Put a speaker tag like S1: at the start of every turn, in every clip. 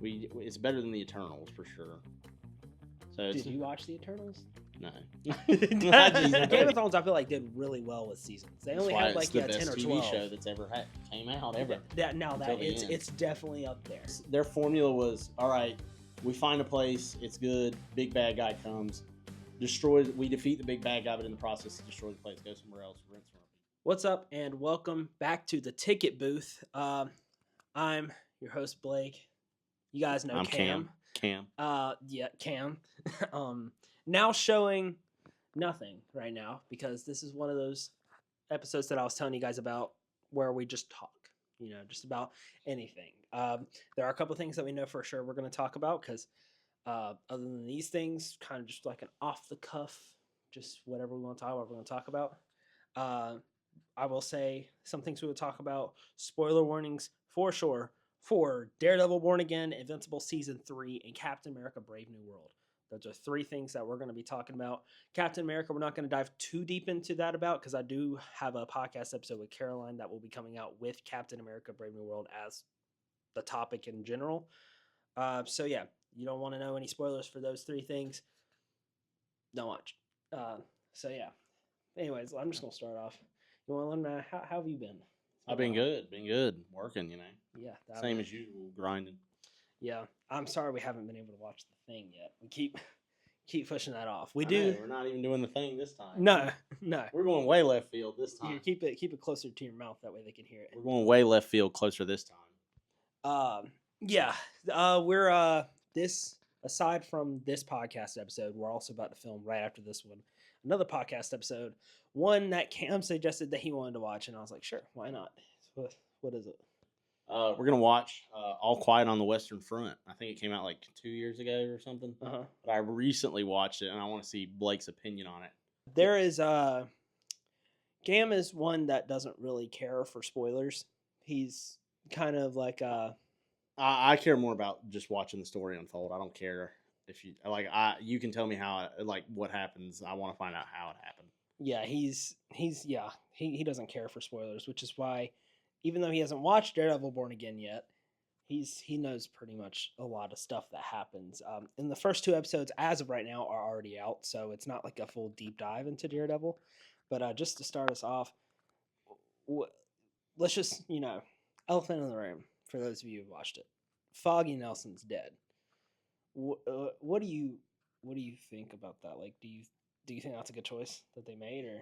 S1: It's better than the Eternals for sure. So
S2: Did you watch the Eternals?
S1: No.
S2: Game of Thrones, I feel like did really well with seasons. They only had like
S1: the
S2: 10
S1: best
S2: or
S1: TV
S2: 12.
S1: show that's ever came out ever.
S2: It's definitely up there.
S1: Their formula was all right. We find a place, it's good. Big bad guy comes, we defeat the big bad guy, but in the process, destroy the place, go somewhere else, rinse and repeat.
S2: What's up, and welcome back to the Ticket Booth. I'm your host Blake. You guys know
S1: I'm
S2: Cam.
S1: Cam.
S2: Cam. Now showing nothing right now because this is one of those episodes that I was telling you guys about where we just talk, just about anything. There are a couple things that we know for sure we're going to talk about because other than these things, kind of just like an off the cuff, just whatever we want to talk about, we're going to talk about. I will say some things we will talk about. Spoiler warnings for sure for Daredevil Born Again, Invincible Season 3, and Captain America Brave New World. Those are three things that we're going to be talking about. Captain America, we're not going to dive too deep into that about because I do have a podcast episode with Caroline that will be coming out with Captain America Brave New World as the topic in general. So yeah, you don't want to know any spoilers for those three things. Don't watch. So yeah. Anyways, I'm just going to start off. You want to let me how have you been?
S1: I've been good. Working,
S2: Yeah.
S1: Same as usual, grinding.
S2: Yeah. I'm sorry we haven't been able to watch the thing yet. We keep pushing that off.
S1: We're not even doing the thing this time.
S2: No.
S1: We're going way left field this time.
S2: Here, keep it closer to your mouth. That way they can hear it.
S1: We're going way left field closer this time.
S2: Yeah. We're this aside from this podcast episode, we're also about to film right after this one another podcast episode. One that Cam suggested that he wanted to watch, and I was like, sure, why not? What is it?
S1: We're going to watch All Quiet on the Western Front. I think it came out like 2 years ago or something.
S2: Uh-huh.
S1: But I recently watched it, and I want to see Blake's opinion on it.
S2: There is Cam is one that doesn't really care for spoilers. He's kind of like
S1: I care more about just watching the story unfold. I don't care if you you can tell me how what happens. I want to find out how it happened.
S2: Yeah, he doesn't care for spoilers, which is why even though he hasn't watched Daredevil Born Again yet, he knows pretty much a lot of stuff that happens. And the first two episodes, as of right now, are already out, so it's not like a full deep dive into Daredevil. But just to start us off, let's just elephant in the room for those of you who watched it. Foggy Nelson's dead. What do you think about that? Like, do you think that's a good choice that they made, or?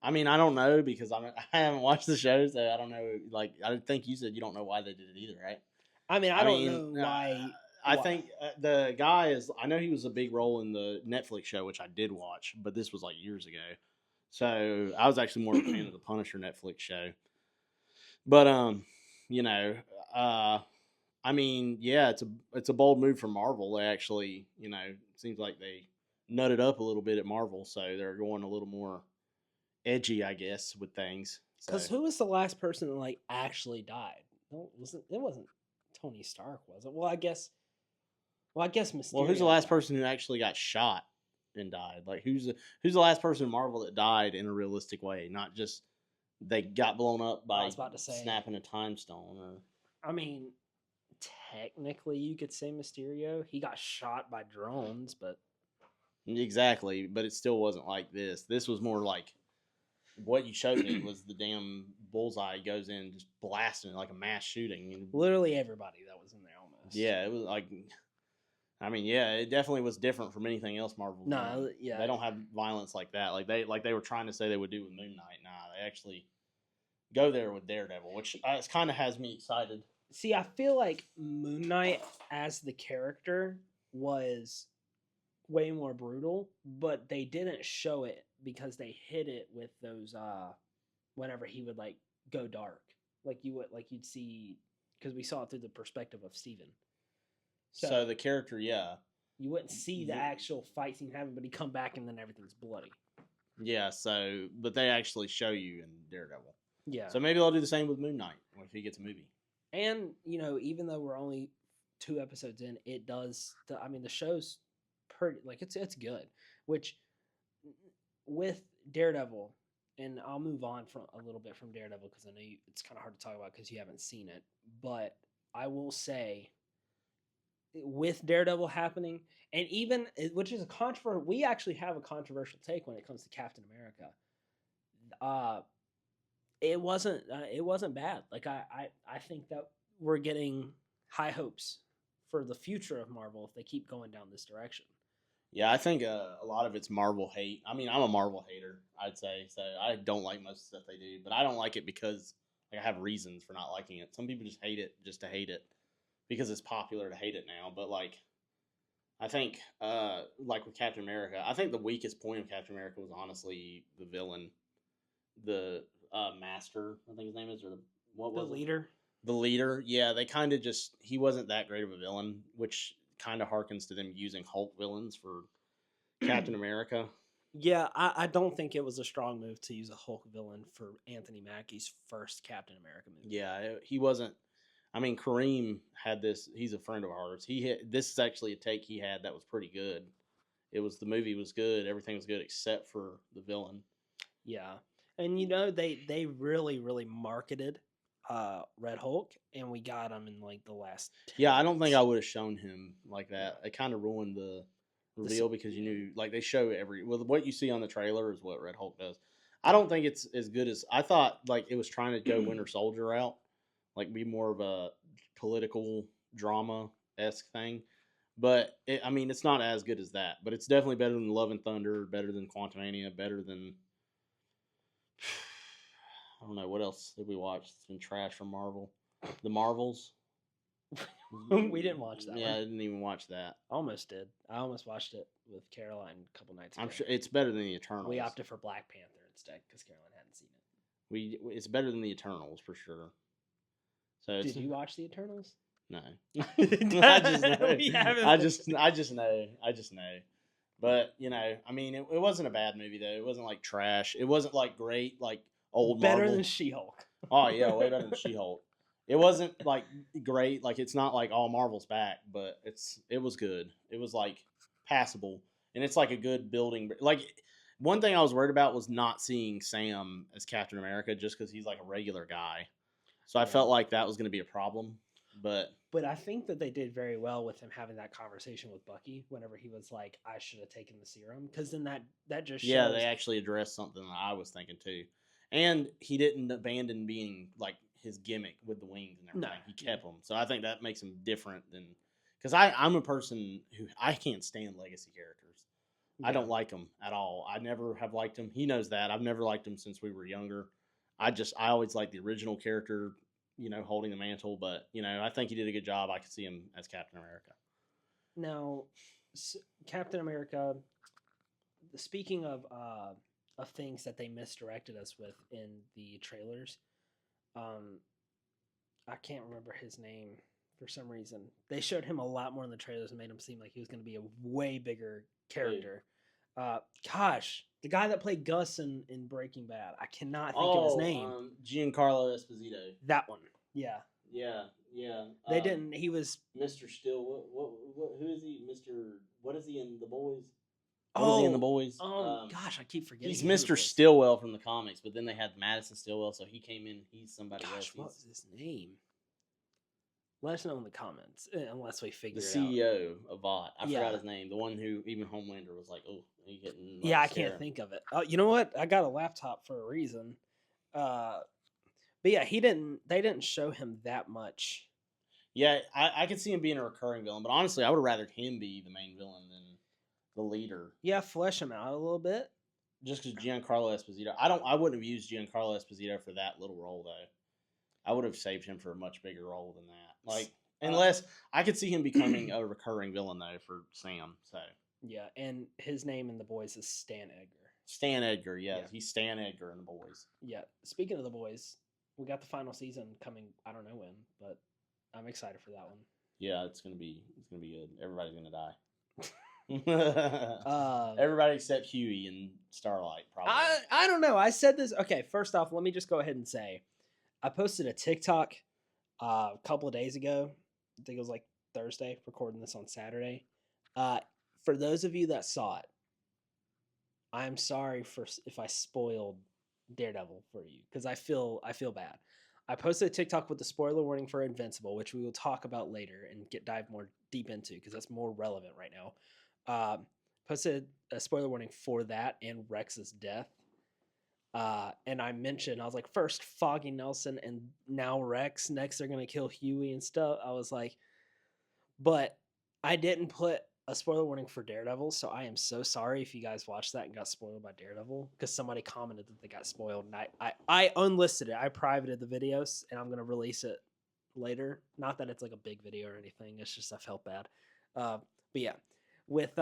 S1: I mean, I don't know because I haven't watched the show, so I don't know. Like, I think you said you don't know why they did it either, right?
S2: I mean, I don't know why.
S1: I think the guy is. I know he was a big role in the Netflix show, which I did watch, but this was like years ago. So I was actually more a fan of the Punisher Netflix show. But I mean, yeah, it's a bold move from Marvel. They actually, it seems like they nutted up a little bit at Marvel, so they're going a little more edgy, I guess, with things.
S2: Because who was the last person that actually died? No, it wasn't Tony Stark, was it? Well, I guess Mysterio.
S1: Well, who's the last person who actually got shot and died? Like, who's the last person in Marvel that died in a realistic way, not just they got blown up by snapping a time stone?
S2: I mean, technically, you could say Mysterio. He got shot by drones, but
S1: exactly. But it still wasn't like this. This was more like what you showed me was the damn bullseye goes in just blasting like a mass shooting.
S2: Literally everybody that was in there almost.
S1: Yeah, it was like. I mean, yeah, it definitely was different from anything else Marvel.
S2: No, yeah,
S1: they don't have violence like that. Like they were trying to say they would do with Moon Knight. Nah, they actually go there with Daredevil, which kind of has me excited.
S2: See, I feel like Moon Knight as the character was way more brutal, but they didn't show it because they hid it with those whenever he would go dark, you'd see, because we saw it through the perspective of Steven.
S1: So the character, yeah.
S2: You wouldn't see the actual fight scene happen, but he'd come back and then everything's bloody.
S1: Yeah, but they actually show you in Daredevil.
S2: Yeah.
S1: So maybe they'll do the same with Moon Knight if he gets a movie.
S2: And, even though we're only 2 episodes in, it does, the show's pretty, it's good. Which, with Daredevil, and I'll move on from a little bit from Daredevil because I know it's kind of hard to talk about because you haven't seen it, but I will say with Daredevil happening, and even which is a controversial. We actually have a controversial take when it comes to Captain America. Uh, it wasn't bad. Like I think that we're getting high hopes for the future of Marvel if they keep going down this direction.
S1: Yeah, I think a lot of it's Marvel hate. I mean, I'm a Marvel hater, I'd say. So I don't like most of the stuff they do, but I don't like it because like I have reasons for not liking it. Some people just hate it just to hate it because it's popular to hate it now. But like I think like with Captain America, I think the weakest point of Captain America was honestly the villain, the master, I think his name is, or what
S2: The
S1: was it?
S2: leader.
S1: The leader. Yeah, they kind of just he wasn't that great of a villain, which kind of harkens to them using Hulk villains for Captain America.
S2: Yeah, I don't think it was a strong move to use a Hulk villain for Anthony Mackie's first Captain America movie.
S1: Yeah, he wasn't. I mean, Kareem had this. He's a friend of ours. He had this is actually a take he had that was pretty good. It was the movie was good. Everything was good except for the villain.
S2: Yeah, and they really marketed Red Hulk, and we got him in like the last 10
S1: Yeah, I don't think
S2: minutes.
S1: I would have shown him like that.
S2: Yeah.
S1: It kind of ruined the
S2: The
S1: reveal
S2: s-
S1: because you knew like they show every well what you see on the trailer is what Red Hulk does. I don't think it's as good as I thought. Like it was trying to go Winter Soldier out, like be more of a political drama esque thing. But I mean, it's not as good as that. But it's definitely better than Love and Thunder, better than Quantumania, better than I don't know what else did we watch. It's been trash from Marvel. The Marvels.
S2: we didn't watch that
S1: Yeah,
S2: one.
S1: I didn't even watch that.
S2: Almost did. I almost watched it with Caroline a couple nights ago.
S1: I'm sure it's better than the Eternals.
S2: We opted for Black Panther instead because Caroline hadn't seen it.
S1: It's better than the Eternals for sure. So it's,
S2: Did you watch the Eternals?
S1: no.
S2: We haven't.
S1: I just know. I just know. But I mean, it wasn't a bad movie though. It wasn't like trash. It wasn't like great like old
S2: Better
S1: Marvel.
S2: than She-Hulk.
S1: Oh yeah, way better than She-Hulk. It wasn't like great. Like it's not like all Marvel's back, but it was good. It was like passable, and it's like a good building. Like one thing I was worried about was not seeing Sam as Captain America just because he's like a regular guy. So I
S2: Yeah.
S1: felt like that was going to be a problem. But
S2: I think that they did very well with him having that conversation with Bucky whenever he was like, "I should have taken the serum," because then that just shows.
S1: yeah, they actually addressed something that I was thinking too, and he didn't abandon being like his gimmick with the wings and everything.
S2: No.
S1: He kept them, so I think that makes him different than because I'm a person who I can't stand legacy characters. I don't like them at all. I never have liked him. He knows that. I've never liked him since we were younger. I always liked the original character, holding the mantle. But I think he did a good job. I could see him as Captain America.
S2: Now, Captain America. Speaking of things that they misdirected us with in the trailers, I can't remember his name for some reason. They showed him a lot more in the trailers and made him seem like he was going to be a way bigger character. Gosh, the guy that played Gus in Breaking Bad. I cannot think of his name.
S1: Giancarlo Esposito.
S2: That one. Yeah.
S1: Yeah.
S2: They didn't. He was
S1: Mr. Still. What? Who is he? Mr. What is he in The Boys? What is he in The Boys?
S2: Gosh, I keep forgetting.
S1: He's Mr. Stillwell from the comics, but then they had Madison Stillwell, so he came in. He's somebody else.
S2: Gosh, what was his name? Let us know in the comments, unless we figure
S1: the
S2: it
S1: CEO of VOT. I
S2: Yeah.
S1: forgot his name. The one who even Homelander was like, "Oh, you getting?" Like,
S2: Yeah, I can't think of it. Oh, you know what? I got a laptop for a reason. But yeah, They didn't show him that much.
S1: Yeah, I could see him being a recurring villain, but honestly, I would have rather him be the main villain than the leader.
S2: Yeah, flesh him out a little bit.
S1: Just because Giancarlo Esposito, I wouldn't have used Giancarlo Esposito for that little role though. I would have saved him for a much bigger role than that. Like, unless I could see him becoming a recurring villain though for Sam. So
S2: yeah, and his name in The Boys is Stan Edgar.
S1: Stan Edgar, yeah. He's Stan Edgar in The Boys.
S2: Yeah. Speaking of The Boys, we got the final season coming. I don't know when, but I'm excited for that one.
S1: Yeah, it's gonna be good. Everybody's gonna die. Everybody except Huey and Starlight, probably.
S2: I don't know. I said this. Okay, first off, let me just go ahead and say, I posted a TikTok a couple of days ago. I think it was like Thursday. Recording this on Saturday. For those of you that saw it, I'm sorry if I spoiled Daredevil for you because I feel bad. I posted a TikTok with the spoiler warning for Invincible, which we will talk about later and dive more deep into because that's more relevant right now. Posted a spoiler warning for that and Rex's death. And I mentioned, I was like, first Foggy Nelson and now Rex. Next, they're going to kill Huey and stuff. I was like, but I didn't put a spoiler warning for Daredevil, so I am so sorry if you guys watched that and got spoiled by Daredevil because somebody commented that they got spoiled, and I unlisted it. I privated the videos, and I'm going to release it later. Not that it's like a big video or anything. It's just I felt bad. But yeah, with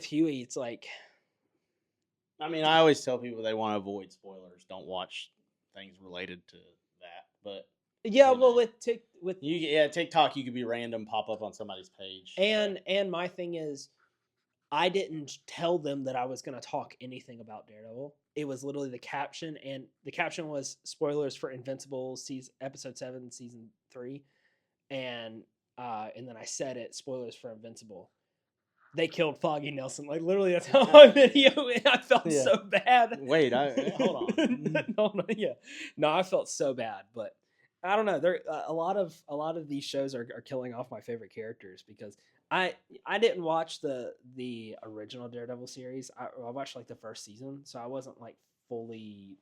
S2: Huey, it's like,
S1: I mean, I always tell people they want to avoid spoilers. Don't watch things related to that. But
S2: yeah,
S1: you
S2: well,
S1: know,
S2: with
S1: TikTok, you could be random pop up on somebody's page.
S2: and my thing is, I didn't tell them that I was going to talk anything about Daredevil. It was literally the caption, and the caption was spoilers for Invincible season episode 7, season 3, and then I said it, spoilers for Invincible. They killed Foggy Nelson. Like literally, that's how my video. And I felt so bad.
S1: Wait, hold on.
S2: No, yeah, no, I felt so bad, but I don't know. There a lot of these shows are killing off my favorite characters because I didn't watch the original Daredevil series. I watched like the first season, so I wasn't like fully,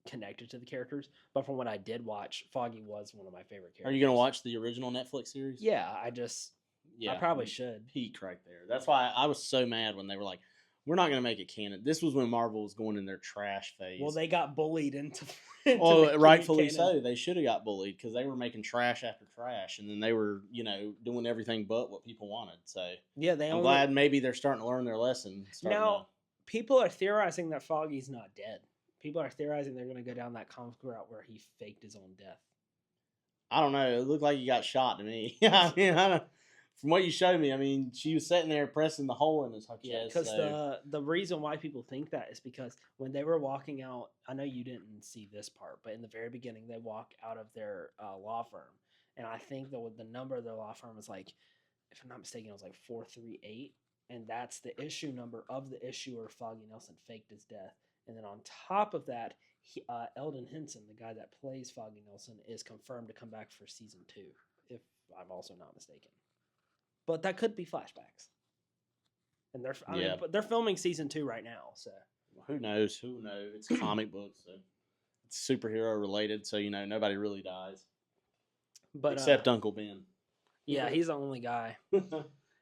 S2: connected to the characters. But from what I did watch, Foggy was one of my favorite characters.
S1: Are you gonna watch the original Netflix series?
S2: Yeah, I probably should.
S1: Peak right there. That's why I was so mad when they were like, "We're not gonna make it canon." This was when Marvel was going in their trash phase.
S2: Well, they got bullied into
S1: well, rightfully so. They should have got bullied because they were making trash after trash, and then they were, doing everything but what people wanted. So
S2: yeah,
S1: I'm glad maybe they're starting to learn their lesson.
S2: Now, people are theorizing that Foggy's not dead. People are theorizing they're going to go down that comic route where he faked his own death.
S1: I don't know. It looked like he got shot to me. I mean, from what you showed me, I mean, she was sitting there pressing the hole in his chest.
S2: Yeah, because the reason why people think that is because when they were walking out, I know you didn't see this part, but in the very beginning, they walk out of their law firm, and I think the number of their law firm is like, if I'm not mistaken, it was like 438, and that's the issue number of the issue where Foggy Nelson faked his death. And then on top of that, Eldon Henson, the guy that plays Foggy Nelson, is confirmed to come back for season 2, if I'm also not mistaken. But that could be flashbacks. And they're filming season 2 right now, so
S1: who knows? It's comic books, so it's superhero related, so nobody really dies, but except Uncle Ben.
S2: Yeah, he's the only guy.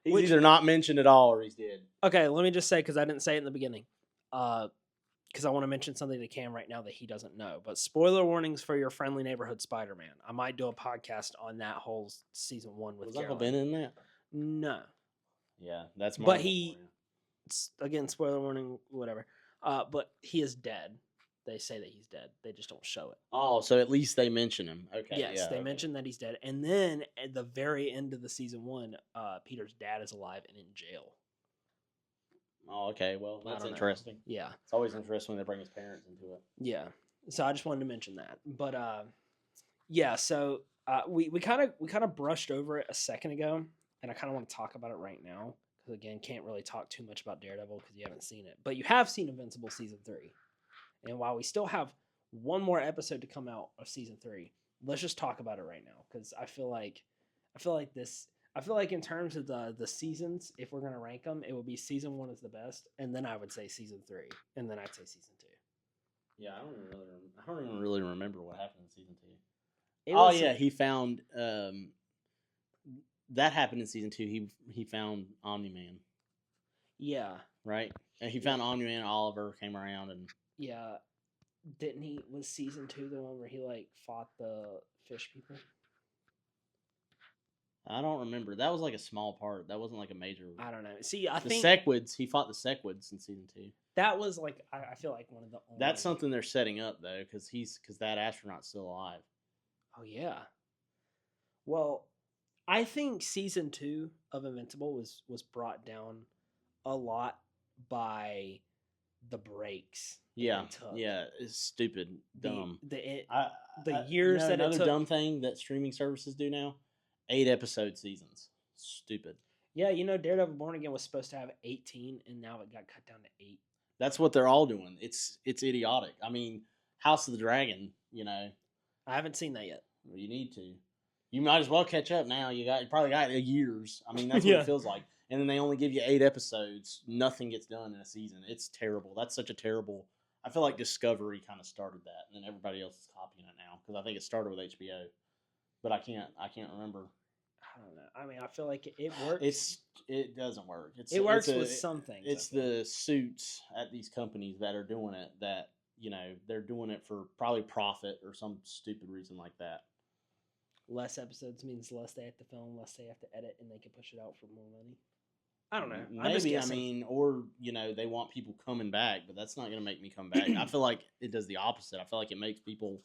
S1: He's either not mentioned at all or he's dead.
S2: Okay, let me just say, because I didn't say it in the beginning, because I want to mention something to Cam right now that he doesn't know. But spoiler warnings for your friendly neighborhood Spider-Man. I might do a podcast on that whole season 1 with
S1: Uncle Ben in that?
S2: No.
S1: Yeah, that's
S2: Marvel. But again, spoiler warning, whatever. But he is dead. They say that he's dead. They just don't show it.
S1: Oh, so at least they mention him. Okay.
S2: Yes, they mention that he's dead. And then at the very end of the season 1, Peter's dad is alive and in jail.
S1: Oh, okay. Well, that's interesting.
S2: Yeah.
S1: It's always interesting when they bring his parents into it.
S2: Yeah. So I just wanted to mention that. But yeah, so we kind of brushed over it a second ago, and I kind of want to talk about it right now because again, can't really talk too much about Daredevil because you haven't seen it. But you have seen Invincible season 3. And while we still have one more episode to come out of season 3, let's just talk about it right now because I feel like in terms of the seasons, if we're gonna rank them, it would be season 1 is the best, and then I would say season 3, and then I'd say season 2.
S1: Yeah, I don't even really remember what happened in season 2. He found that happened in season 2. He found Omni-Man.
S2: Yeah.
S1: Right, and he found Omni-Man. Oliver came around and.
S2: Yeah, didn't he? Was season 2 the one where he fought the fish people?
S1: I don't remember. That was like a small part. That wasn't like a major.
S2: I don't know. See, I think
S1: Sequids. He fought the Sequids in season 2.
S2: That was like I feel like one of the. Only...
S1: That's something they're setting up though, because that astronaut's still alive.
S2: Oh yeah. Well, I think season 2 of Invincible was brought down a lot by the breaks.
S1: Yeah, it's stupid, dumb.
S2: The years that
S1: another
S2: it took.
S1: Dumb thing that streaming services do now: 8-episode seasons. Stupid.
S2: Yeah, Daredevil Born Again was supposed to have 18, and now it got cut down to 8.
S1: That's what they're all doing. It's idiotic. I mean, House of the Dragon. You know,
S2: I haven't seen that yet.
S1: you need to. You might as well catch up now. You probably got years. I mean, that's what
S2: Yeah.
S1: it feels like. And then they only give you 8 episodes. Nothing gets done in a season. It's terrible. That's such a terrible. I feel like Discovery kind of started that, and then everybody else is copying it now because I think it started with HBO, but I can't remember.
S2: I don't know. I mean, I feel like it works.
S1: It doesn't work.
S2: It works with some things.
S1: It's the suits at these companies that are doing it that they're doing it for probably profit or some stupid reason like that.
S2: Less episodes means less they have to film, less they have to edit, and they can push it out for more money. I don't know.
S1: Maybe, I mean, or they want people coming back, but that's not going to make me come back. I feel like it does the opposite. I feel like it makes people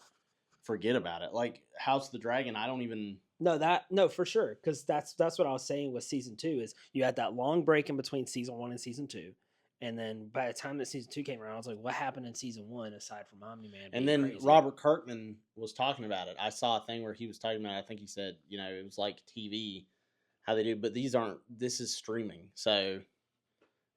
S1: forget about it. Like House of the Dragon, I don't even.
S2: No, for sure, because that's what I was saying with season 2 is you had that long break in between season 1 and season 2, and then by the time that season 2 came around, I was like, what happened in season 1 aside from Omni Man?
S1: And then
S2: crazy?
S1: Robert Kirkman was talking about it. I saw a thing where he was talking about it. I think he said, it was like TV, how they do, but this is streaming, so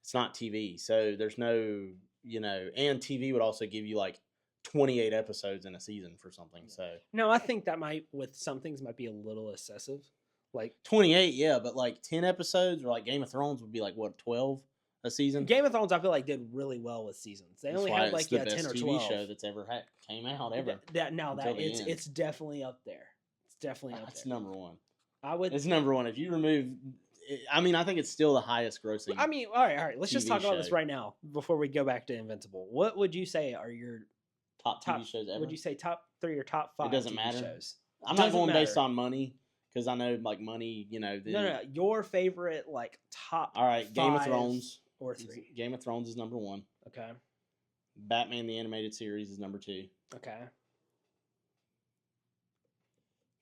S1: it's not TV. So there's no, and TV would also give you like 28 episodes in a season for something. So
S2: no, I think that with some things might be a little excessive. Like
S1: 28, yeah, but like 10 episodes or like Game of Thrones would be like what, 12 a season?
S2: Game of Thrones, I feel like did really well with seasons. They only had like 10 or 12.
S1: TV show that's ever came out ever.
S2: It's definitely up there. It's definitely up there.
S1: That's number one.
S2: It's
S1: number one. If you remove, I mean, I think it's still the highest grossing.
S2: I mean, all right. Let's just talk about this right now before we go back to Invincible. What would you say are your
S1: top TV shows ever?
S2: Would you say top 3 or top 5?
S1: It doesn't
S2: TV
S1: matter.
S2: Shows?
S1: I'm not going based on money because I know like money.
S2: No. Your favorite like top.
S1: All right, Game of Thrones
S2: or 3.
S1: Game of Thrones is number 1.
S2: Okay.
S1: Batman the Animated Series is number 2.
S2: Okay.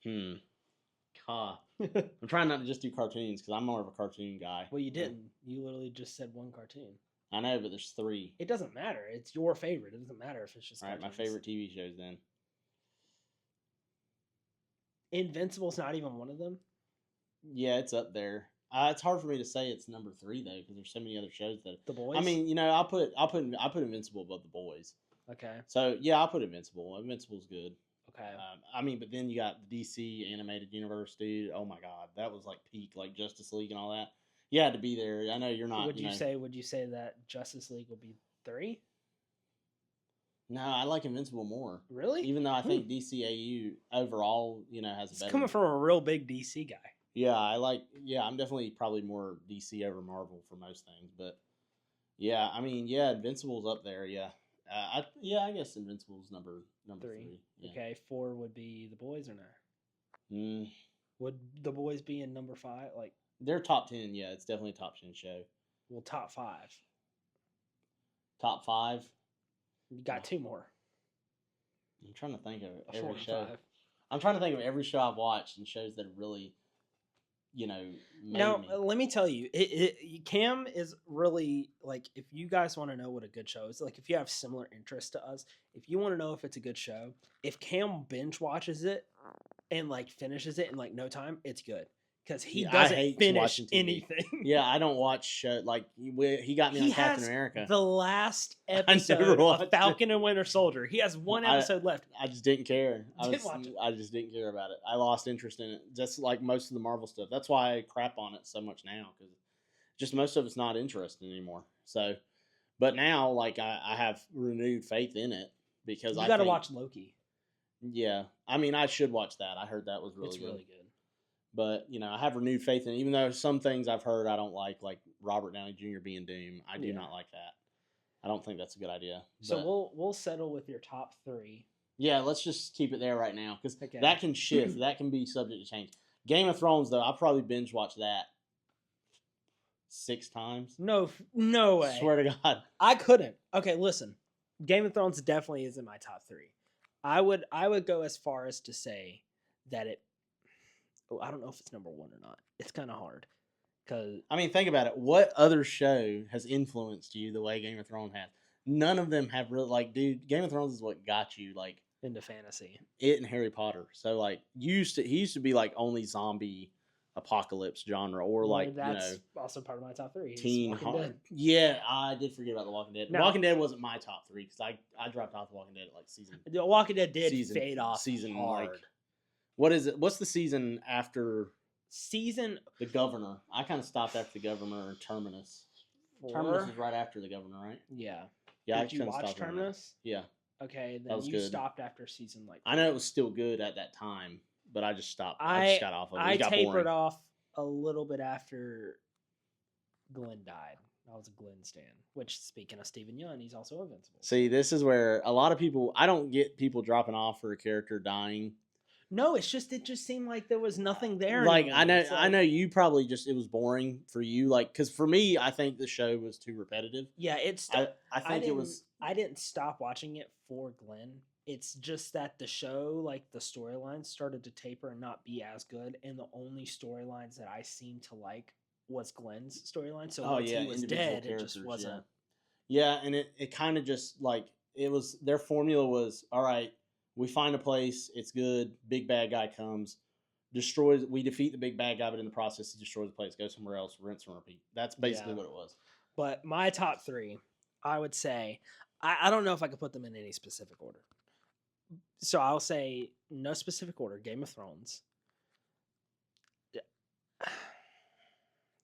S1: I'm trying not to just do cartoons because I'm more of a cartoon guy.
S2: Well, you didn't. You literally just said one cartoon.
S1: I know, but there's 3.
S2: It doesn't matter. It's your favorite. It doesn't matter if it's just.
S1: All right,
S2: cartoons.
S1: my favorite TV shows then.
S2: Invincible's not even one of them.
S1: Yeah, it's up there. It's hard for me to say it's number 3 though because there's so many other shows that.
S2: The Boys.
S1: I mean, I'll put Invincible above The Boys.
S2: Okay.
S1: So yeah, I'll put Invincible. Invincible's good.
S2: Okay.
S1: I mean, but then you got the DC animated universe, dude. Oh my god, that was like peak, like Justice League and all that. You had to be there. I know you're not.
S2: Would you say that Justice League will be 3?
S1: No, I like Invincible more.
S2: Really?
S1: Even though I think DCAU overall, has
S2: it's
S1: better.
S2: Coming from a real big DC guy.
S1: Yeah, I'm definitely probably more DC over Marvel for most things, but yeah, I mean, yeah, Invincible's up there. Yeah, I guess Invincible's number 3. Yeah.
S2: Okay, 4 would be The Boys or no? Would The Boys be in number 5? Like
S1: they're top 10. Yeah, it's definitely a top 10 show.
S2: Well, top 5.
S1: Top 5.
S2: You got 2 more.
S1: I'm trying to think of
S2: every show. 5.
S1: I'm trying to think of every show I've watched and shows that really,
S2: now, let me tell you, Cam is really like, if you guys want to know what a good show is, like if you have similar interests to us, if you want to know if it's a good show, if Cam binge watches it and like finishes it in like no time, it's good. Because he doesn't finish anything.
S1: Yeah, I don't watch show. Like, he got me on Captain America.
S2: The last episode of Falcon and Winter Soldier. He has one episode left.
S1: I just didn't care.
S2: I
S1: just didn't care about it. I lost interest in it. Just like most of the Marvel stuff. That's why I crap on it so much now. Because just most of it's not interesting anymore. So, but now, like, I have renewed faith in it. Because
S2: you got to watch Loki.
S1: Yeah. I mean, I should watch that. I heard that was really good. It's really good. But, I have renewed faith in it, even though some things I've heard I don't like Robert Downey Jr. being Doom. I do not like that. I don't think that's a good idea.
S2: So we'll settle with your top 3.
S1: Yeah, let's just keep it there right now because that can shift. That can be subject to change. Game of Thrones, though, I probably binge watched that 6 times.
S2: No way.
S1: Swear to God.
S2: I couldn't. Okay, listen. Game of Thrones definitely is in my top 3. I would go as far as to say that I don't know if it's number 1 or not. It's kind of hard.
S1: I mean, think about it. What other show has influenced you the way Game of Thrones has? None of them have really, dude, Game of Thrones is what got you,
S2: into fantasy.
S1: It and Harry Potter. So, he used to be, only zombie, apocalypse genre, or
S2: Well,
S1: like
S2: that's also part of my top 3. Is
S1: teen.
S2: Walking Dead.
S1: Yeah, I did forget about The Walking Dead.
S2: No.
S1: Walking Dead wasn't my top 3 because I dropped off The Walking Dead at like season.
S2: The Walking Dead did
S1: season,
S2: fade off
S1: season
S2: hard.
S1: Like, what is it? What's the season after
S2: The
S1: Governor? I kind of stopped after the Governor or Terminus.
S2: 4?
S1: Terminus was right after the Governor, right?
S2: Yeah.
S1: Yeah,
S2: Did you watch Terminus?
S1: Yeah.
S2: Okay, then
S1: that was
S2: you
S1: good.
S2: Stopped after season like.
S1: I know it was still good at that time, but I just stopped. I just got off of it.
S2: I
S1: It got
S2: tapered
S1: boring.
S2: off a little bit after Glenn died. I was a Glenn stan. Which, speaking of Steven Yeun, he's also Invincible.
S1: See, this is where a lot of people. I don't get people dropping off for a character dying.
S2: No, it just seemed like there was nothing there.
S1: Like
S2: anymore.
S1: I know you probably just it was boring for you. Like because for me, I think the show was too repetitive.
S2: Yeah,
S1: I think it was.
S2: I didn't stop watching it for Glenn. It's just that the show, like the storylines, started to taper and not be as good. And the only storylines that I seemed to like was Glenn's storyline. So once he was dead, it just wasn't.
S1: Yeah, and it kind of just like it was. Their formula was all right. We find a place. It's good. Big bad guy comes, destroys. We defeat the big bad guy, but in the process, he destroys the place. Go somewhere else. Rinse and repeat. That's basically what it was.
S2: But my top 3, I would say, I don't know if I could put them in any specific order. So I'll say no specific order. Game of Thrones.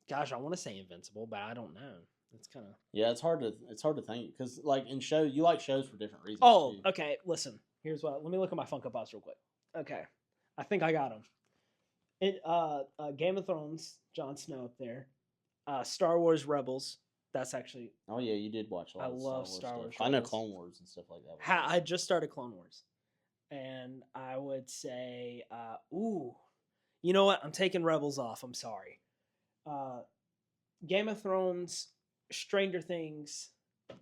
S2: Gosh, I want to say Invincible, but I don't know. It's kind of
S1: it's hard to think because like in show you like shows for different reasons.
S2: Oh, too. Okay. Listen, here's what. Let me look at my Funko Pops real quick. Okay, I think I got them. Game of Thrones, Jon Snow up there. Star Wars Rebels. That's actually.
S1: Oh yeah, you did watch a lot.
S2: I love Star Wars.
S1: I know Clone Wars and stuff like that.
S2: I just started Clone Wars, and I would say, you know what? I'm taking Rebels off. I'm sorry. Game of Thrones, Stranger Things,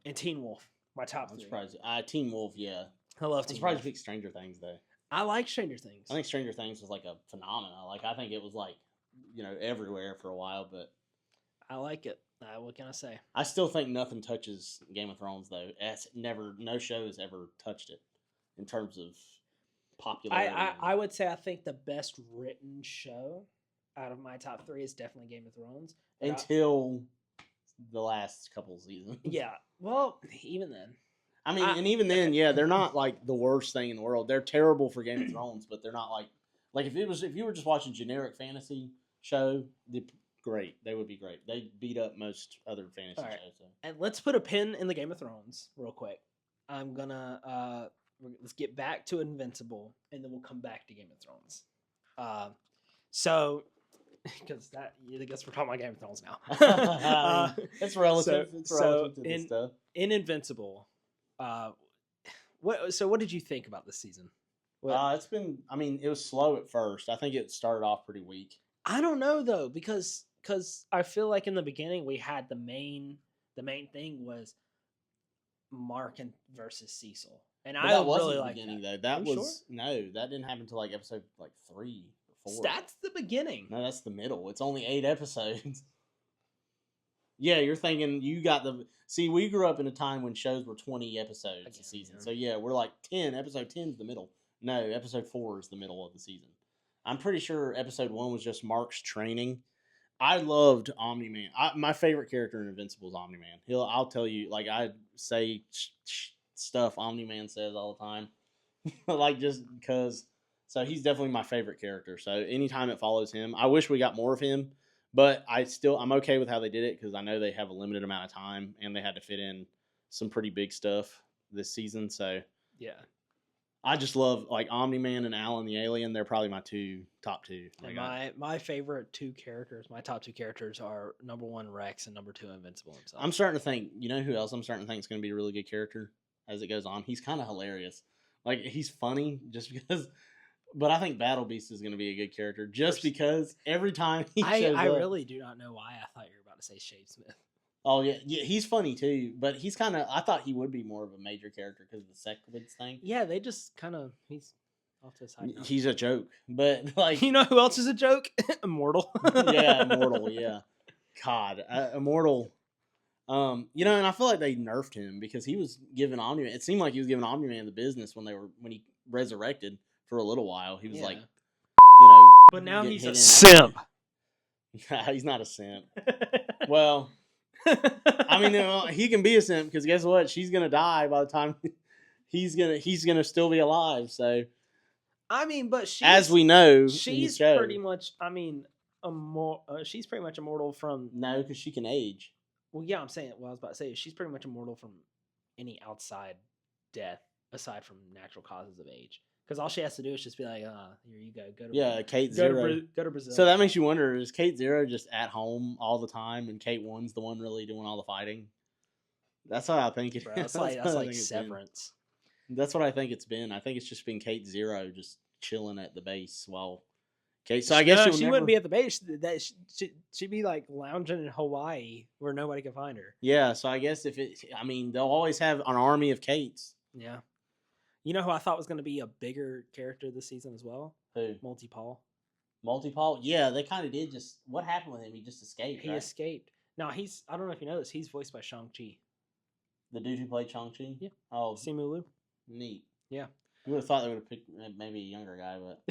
S2: and Teen Wolf. My top 3.
S1: I'm surprised. Teen Wolf, yeah.
S2: I love Teen Wolf.
S1: I'm surprised you picked Stranger Things though.
S2: I like Stranger Things.
S1: I think Stranger Things was like a phenomenon. Like I think it was like, everywhere for a while, but
S2: I like it. What can I say?
S1: I still think nothing touches Game of Thrones though. No show has ever touched it in terms of popularity.
S2: I would say I think the best written show out of my top 3 is definitely Game of Thrones.
S1: Until the last couple seasons.
S2: Yeah. Well, even then.
S1: I mean, and even then, they're not like the worst thing in the world. They're terrible for Game of Thrones, but they're not like if you were just watching generic fantasy show, great. They would be great. They beat up most other fantasy shows. So.
S2: And let's put a pin in the Game of Thrones real quick. I'm gonna let's get back to Invincible, and then we'll come back to Game of Thrones. Because I guess we're talking about Game of Thrones now.
S1: It's relative. It's relative to this stuff.
S2: In Invincible, what did you think about this season?
S1: It's been. I mean, it was slow at first. I think it started off pretty weak.
S2: I don't know though, because I feel like in the beginning we had the main thing was Mark versus Cecil, and I really like that.
S1: Though. That was no, that didn't happen until like episode 3 or 4.
S2: That's the beginning.
S1: No, that's the middle. It's only 8 episodes. Yeah, you're thinking you got the. See, we grew up in a time when shows were 20 episodes a season. So yeah, we're like 10. Episode 10 is the middle. No, episode 4 is the middle of the season. I'm pretty sure episode 1 was just Mark's training. I loved Omni-Man. My favorite character in Invincible is Omni-Man. I'll tell you, like I say stuff Omni-Man says all the time, like just because. So he's definitely my favorite character. So anytime it follows him, I wish we got more of him. But I'm okay with how they did it because I know they have a limited amount of time and they had to fit in some pretty big stuff this season. So
S2: yeah,
S1: I just love like Omni-Man and Alan the Alien. They're probably my top two.
S2: And my favorite 2 characters, my top 2 characters are number 1 Rex and number 2 Invincible himself.
S1: I'm starting to think, you know who else I'm starting to think is going to be a really good character as it goes on? He's kind of hilarious. Like he's funny just because. But I think Battle Beast is going to be a good character just because every time he shows up.
S2: I really do not know why I thought you were about to say Shade Smith.
S1: Oh, yeah, he's funny too. But he's kind of, I thought he would be more of a major character because of the Sequids thing.
S2: Yeah, they just kind of, he's off to the side now.
S1: He's a joke. But like.
S2: You know who else is a joke? Immortal.
S1: Yeah, Immortal, yeah. God, Immortal. And I feel like they nerfed him because he was giving Omni-Man. It seemed like he was giving Omni-Man the business when he resurrected. For a little while, he was like,
S2: but now he's a simp.
S1: He's not a simp. Well, I mean, he can be a simp because guess what? She's gonna die by the time he's gonna still be alive. So,
S2: I mean, but
S1: as we know in the
S2: she's
S1: show,
S2: pretty much. I mean, she's pretty much immortal from.
S1: no, because she can age.
S2: Well, yeah, I'm saying. Well, I was about to say she's pretty much immortal from any outside death aside from natural causes of age. Because all she has to do is just be like, here you go. Go to
S1: Yeah, Kate
S2: go
S1: Zero.
S2: go to Brazil.
S1: So that makes you wonder: is Kate Zero just at home all the time, and Kate One's the one really doing all the fighting? That's what I think.
S2: Bro, that's like Severance.
S1: That's what I think it's been. I think it's just been Kate Zero just chilling at the base while Kate. So I guess
S2: she wouldn't be at the base. That she'd be like lounging in Hawaii where nobody can find her.
S1: Yeah. So I guess I mean, they'll always have an army of Kates.
S2: Yeah. You know who I thought was going to be a bigger character this season as well?
S1: Who?
S2: Multi-Paul.
S1: Multi-Paul? Yeah, they kind of did. Just what happened with him? He just escaped.
S2: He escaped. Now I don't know if you know this. He's voiced by Shang-Chi.
S1: The dude who played Shang-Chi?
S2: Yeah.
S1: Oh,
S2: Simu Liu.
S1: Neat.
S2: Yeah.
S1: You would have thought they would have picked maybe a younger guy, but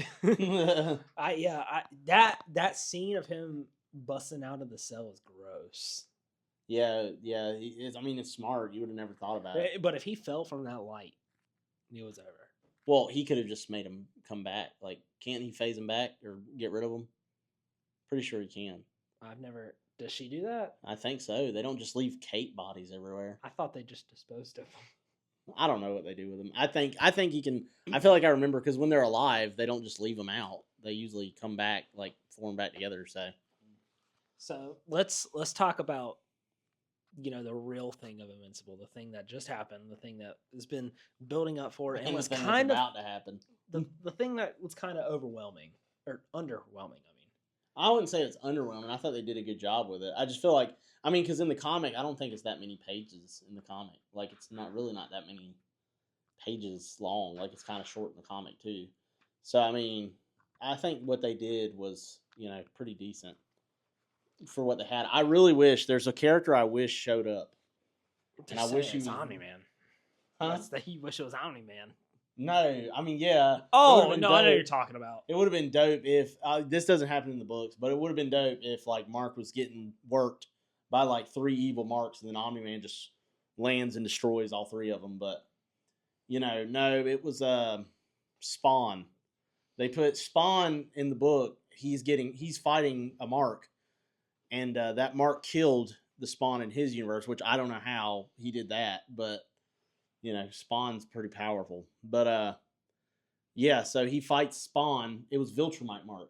S2: that scene of him busting out of the cell is gross.
S1: Yeah. I mean, it's smart. You would have never thought about it.
S2: But if he fell from that light, it was over.
S1: Well, he could have just made him come back. Like, can't he phase him back or get rid of him? Pretty sure he can.
S2: I've never. Does she do that?
S1: I think so. They don't just leave Kate bodies everywhere.
S2: I thought they just disposed of them.
S1: I don't know what they do with them. I think he can. I feel like I remember because when they're alive, they don't just leave them out. They usually come back, like form back together.
S2: So let's talk about the real thing of Invincible, the thing that just happened, the thing that has been building up for it, and was kind of
S1: about to happen.
S2: The thing that was kind of overwhelming or underwhelming.
S1: I wouldn't say it's underwhelming. I thought they did a good job with it. I just feel like, because in the comic, I don't think it's that many pages in the comic. Like, it's not that many pages long. Like, it's kind of short in the comic, too. So, I think what they did was, pretty decent for what they had. I really wish, there's a character I wish showed up.
S2: And I wish it's Omni-Man. Huh? You wish it was Omni-Man.
S1: No, yeah.
S2: Oh, no, I know what you're talking about.
S1: It would have been dope if this doesn't happen in the books, but it would have been dope if like Mark was getting worked by like 3 evil Marks, and then Omni-Man just lands and destroys all 3 of them. But no, it was Spawn. They put Spawn in the book. He's fighting a Mark, and that Mark killed the Spawn in his universe, which I don't know how he did that, but. Spawn's pretty powerful. But, so he fights Spawn. It was Viltrumite Mark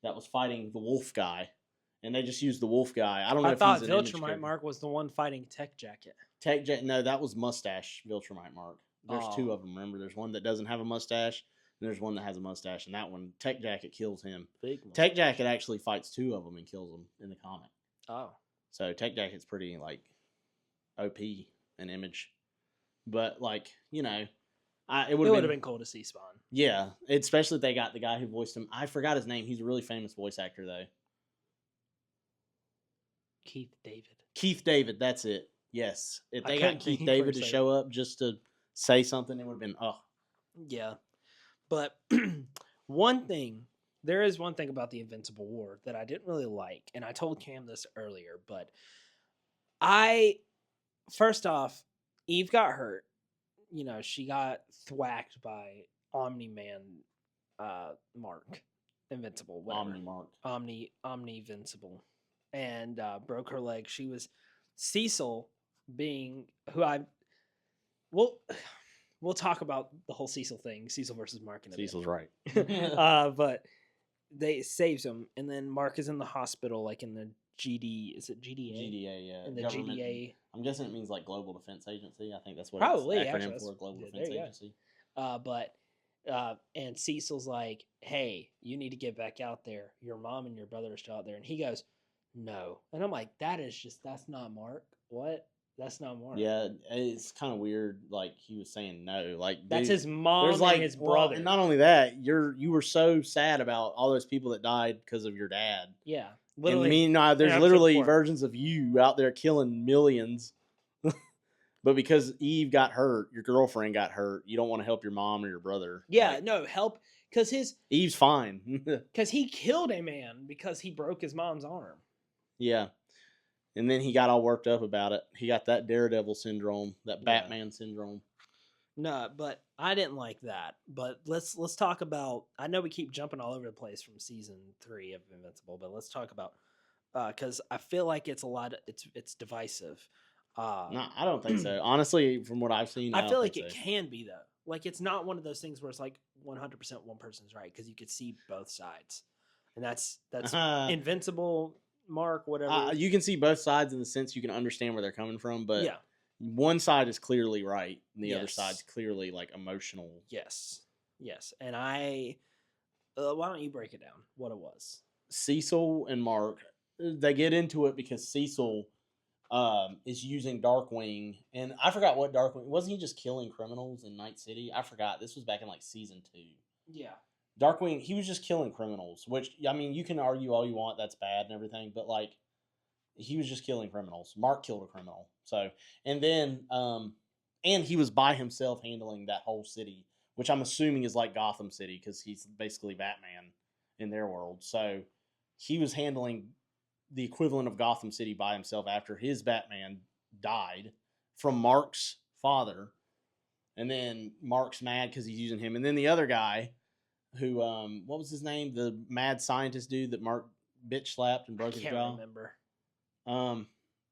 S1: that was fighting the wolf guy. And they just used the wolf guy. I don't know if he's an
S2: Viltrumite Mark was the one fighting Tech Jacket.
S1: No, that was Mustache Viltrumite Mark. There's 2 of them, remember? There's one that doesn't have a mustache, and there's one that has a mustache. And that one, Tech Jacket kills him. Tech Jacket actually fights 2 of them and kills them in the comic.
S2: Oh.
S1: So Tech Jacket's pretty, OP in Image. But it would have
S2: been cool to see Spawn.
S1: Yeah, especially if they got the guy who voiced him. I forgot his name. He's a really famous voice actor, though.
S2: Keith
S1: David, that's it. Yes, if they got Keith David to show up just to say something, it would have been
S2: Yeah, but there is one thing about the Invincible War that I didn't really like, and I told Cam this earlier, but first off. Eve got hurt. She got thwacked by Omni-Man Mark. Invincible. Whatever. Omni-Vincible. And broke her leg. She was Cecil being who we'll talk about the whole Cecil thing. Cecil versus Mark in a
S1: Cecil's right.
S2: But they saves him, and then Mark is in the hospital, like in the GD. Is it GDA?
S1: GDA, yeah.
S2: In the GDA.
S1: I'm guessing it means like Global Defense Agency. I think that's what
S2: probably
S1: it's acronym for, Global Defense Agency.
S2: And Cecil's like, "Hey, you need to get back out there. Your mom and your brother are still out there." And he goes, "No." And I'm like, that's not Mark. What? That's not Mark.
S1: Yeah, it's kind of weird. Like he was saying no. Like
S2: that's his mom and his brother.
S1: And not only that, you were so sad about all those people that died because of your dad.
S2: Yeah.
S1: Literally, there's literally versions of you out there killing millions. But because Eve got hurt, your girlfriend got hurt, you don't want to help your mom or your brother.
S2: Yeah, no, help because his
S1: Eve's fine.
S2: because he killed a man because he broke his mom's arm.
S1: Yeah. And then he got all worked up about it. He got that Daredevil syndrome, that
S2: Yeah.
S1: Batman syndrome.
S2: No, but I didn't like that. But let's talk about. I know we keep jumping all over the place from season 3 of Invincible, but let's talk about because I feel like it's a lot. It's divisive.
S1: No, I don't think so. Honestly, from what I've seen,
S2: I
S1: I
S2: feel
S1: don't
S2: like
S1: think
S2: it
S1: so.
S2: can be though. Like it's not one of those things where it's like 100% one person's right because you could see both sides, and that's Invincible, Mark, whatever.
S1: You can see both sides in the sense you can understand where they're coming from, but
S2: Yeah.
S1: one side is clearly right, and the other
S2: Yes.
S1: side's clearly like emotional.
S2: Yes. And I. Why don't you break it down? What it was?
S1: Cecil and Mark, they get into it because Cecil is using Darkwing, and I forgot what Darkwing wasn't. He just killing criminals in Night City. I forgot. This was back in like season 2.
S2: Yeah.
S1: Darkwing, he was just killing criminals, which I mean, you can argue all you want that's bad and everything, but like he was just killing criminals. Mark killed a criminal, so and then and he was by himself handling that whole city, which I'm assuming is like Gotham City because he's basically Batman in their world. So he was handling the equivalent of Gotham City by himself after his Batman died from Mark's father, and then Mark's mad because he's using him, and then the other guy who what was his name, the mad scientist dude that Mark bitch slapped and broke his jaw.
S2: Can't remember.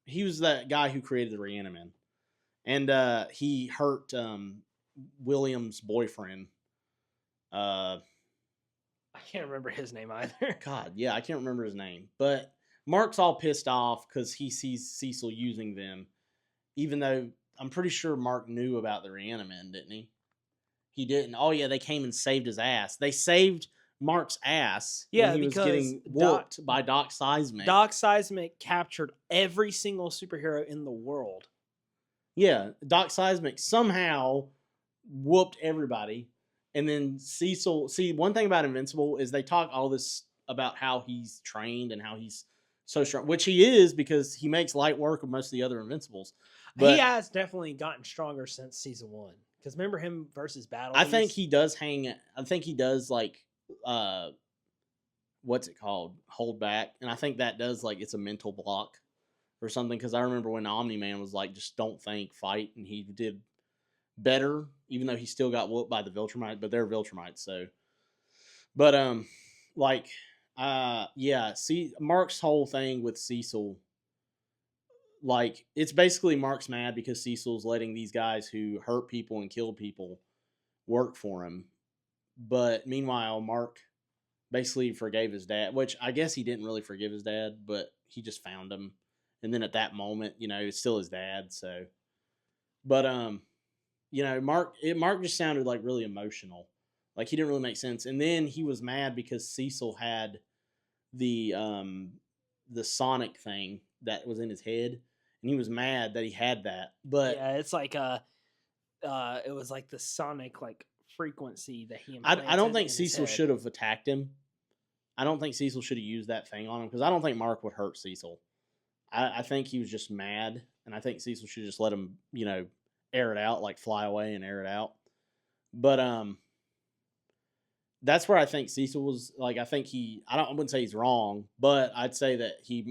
S1: He was that guy who created the Reaniman, and he hurt William's boyfriend.
S2: I can't remember his name either.
S1: God, yeah, I can't remember his name, but Mark's all pissed off because he sees Cecil using them, even though I'm pretty sure Mark knew about the Reaniman, didn't he? He didn't. Oh yeah, they came and saved his ass. They saved Mark's ass
S2: Yeah,
S1: when he was
S2: because
S1: getting whooped by Doc Seismic.
S2: Doc Seismic captured every single superhero in the world.
S1: Yeah, Doc Seismic somehow whooped everybody. And then Cecil, see, one thing about Invincible is they talk all this about how he's trained and how he's so strong, which he is because he makes light work of most of the other Invincibles. But
S2: he has definitely gotten stronger since season 1. Because remember him versus Battle
S1: I
S2: Beast?
S1: think he does hang. I think he does like, what's it called? Hold back, and I think that does like it's a mental block or something. Because I remember when Omni Man was like, just don't think, fight, and he did better, even though he still got whooped by the Viltrumite, but they're Viltrumites, so. But like, yeah. See, Mark's whole thing with Cecil, like, it's basically Mark's mad because Cecil's letting these guys who hurt people and kill people work for him. But meanwhile, Mark basically forgave his dad, which I guess he didn't really forgive his dad, but he just found him. And then at that moment, you know, it's still his dad, so. But you know, Mark just sounded like really emotional. Like he didn't really make sense. And then he was mad because Cecil had the Sonic thing that was in his head, and he was mad that he had that. But
S2: yeah, it's like it was like the sonic like frequency that he
S1: I don't think
S2: in his
S1: Cecil
S2: head.
S1: should have attacked him. I don't think Cecil should have used that thing on him because I don't think Mark would hurt Cecil. I think he was just mad, and I think Cecil should just let him, you know, air it out, like fly away and air it out. But that's where I think Cecil was like. I wouldn't say he's wrong, but I'd say that he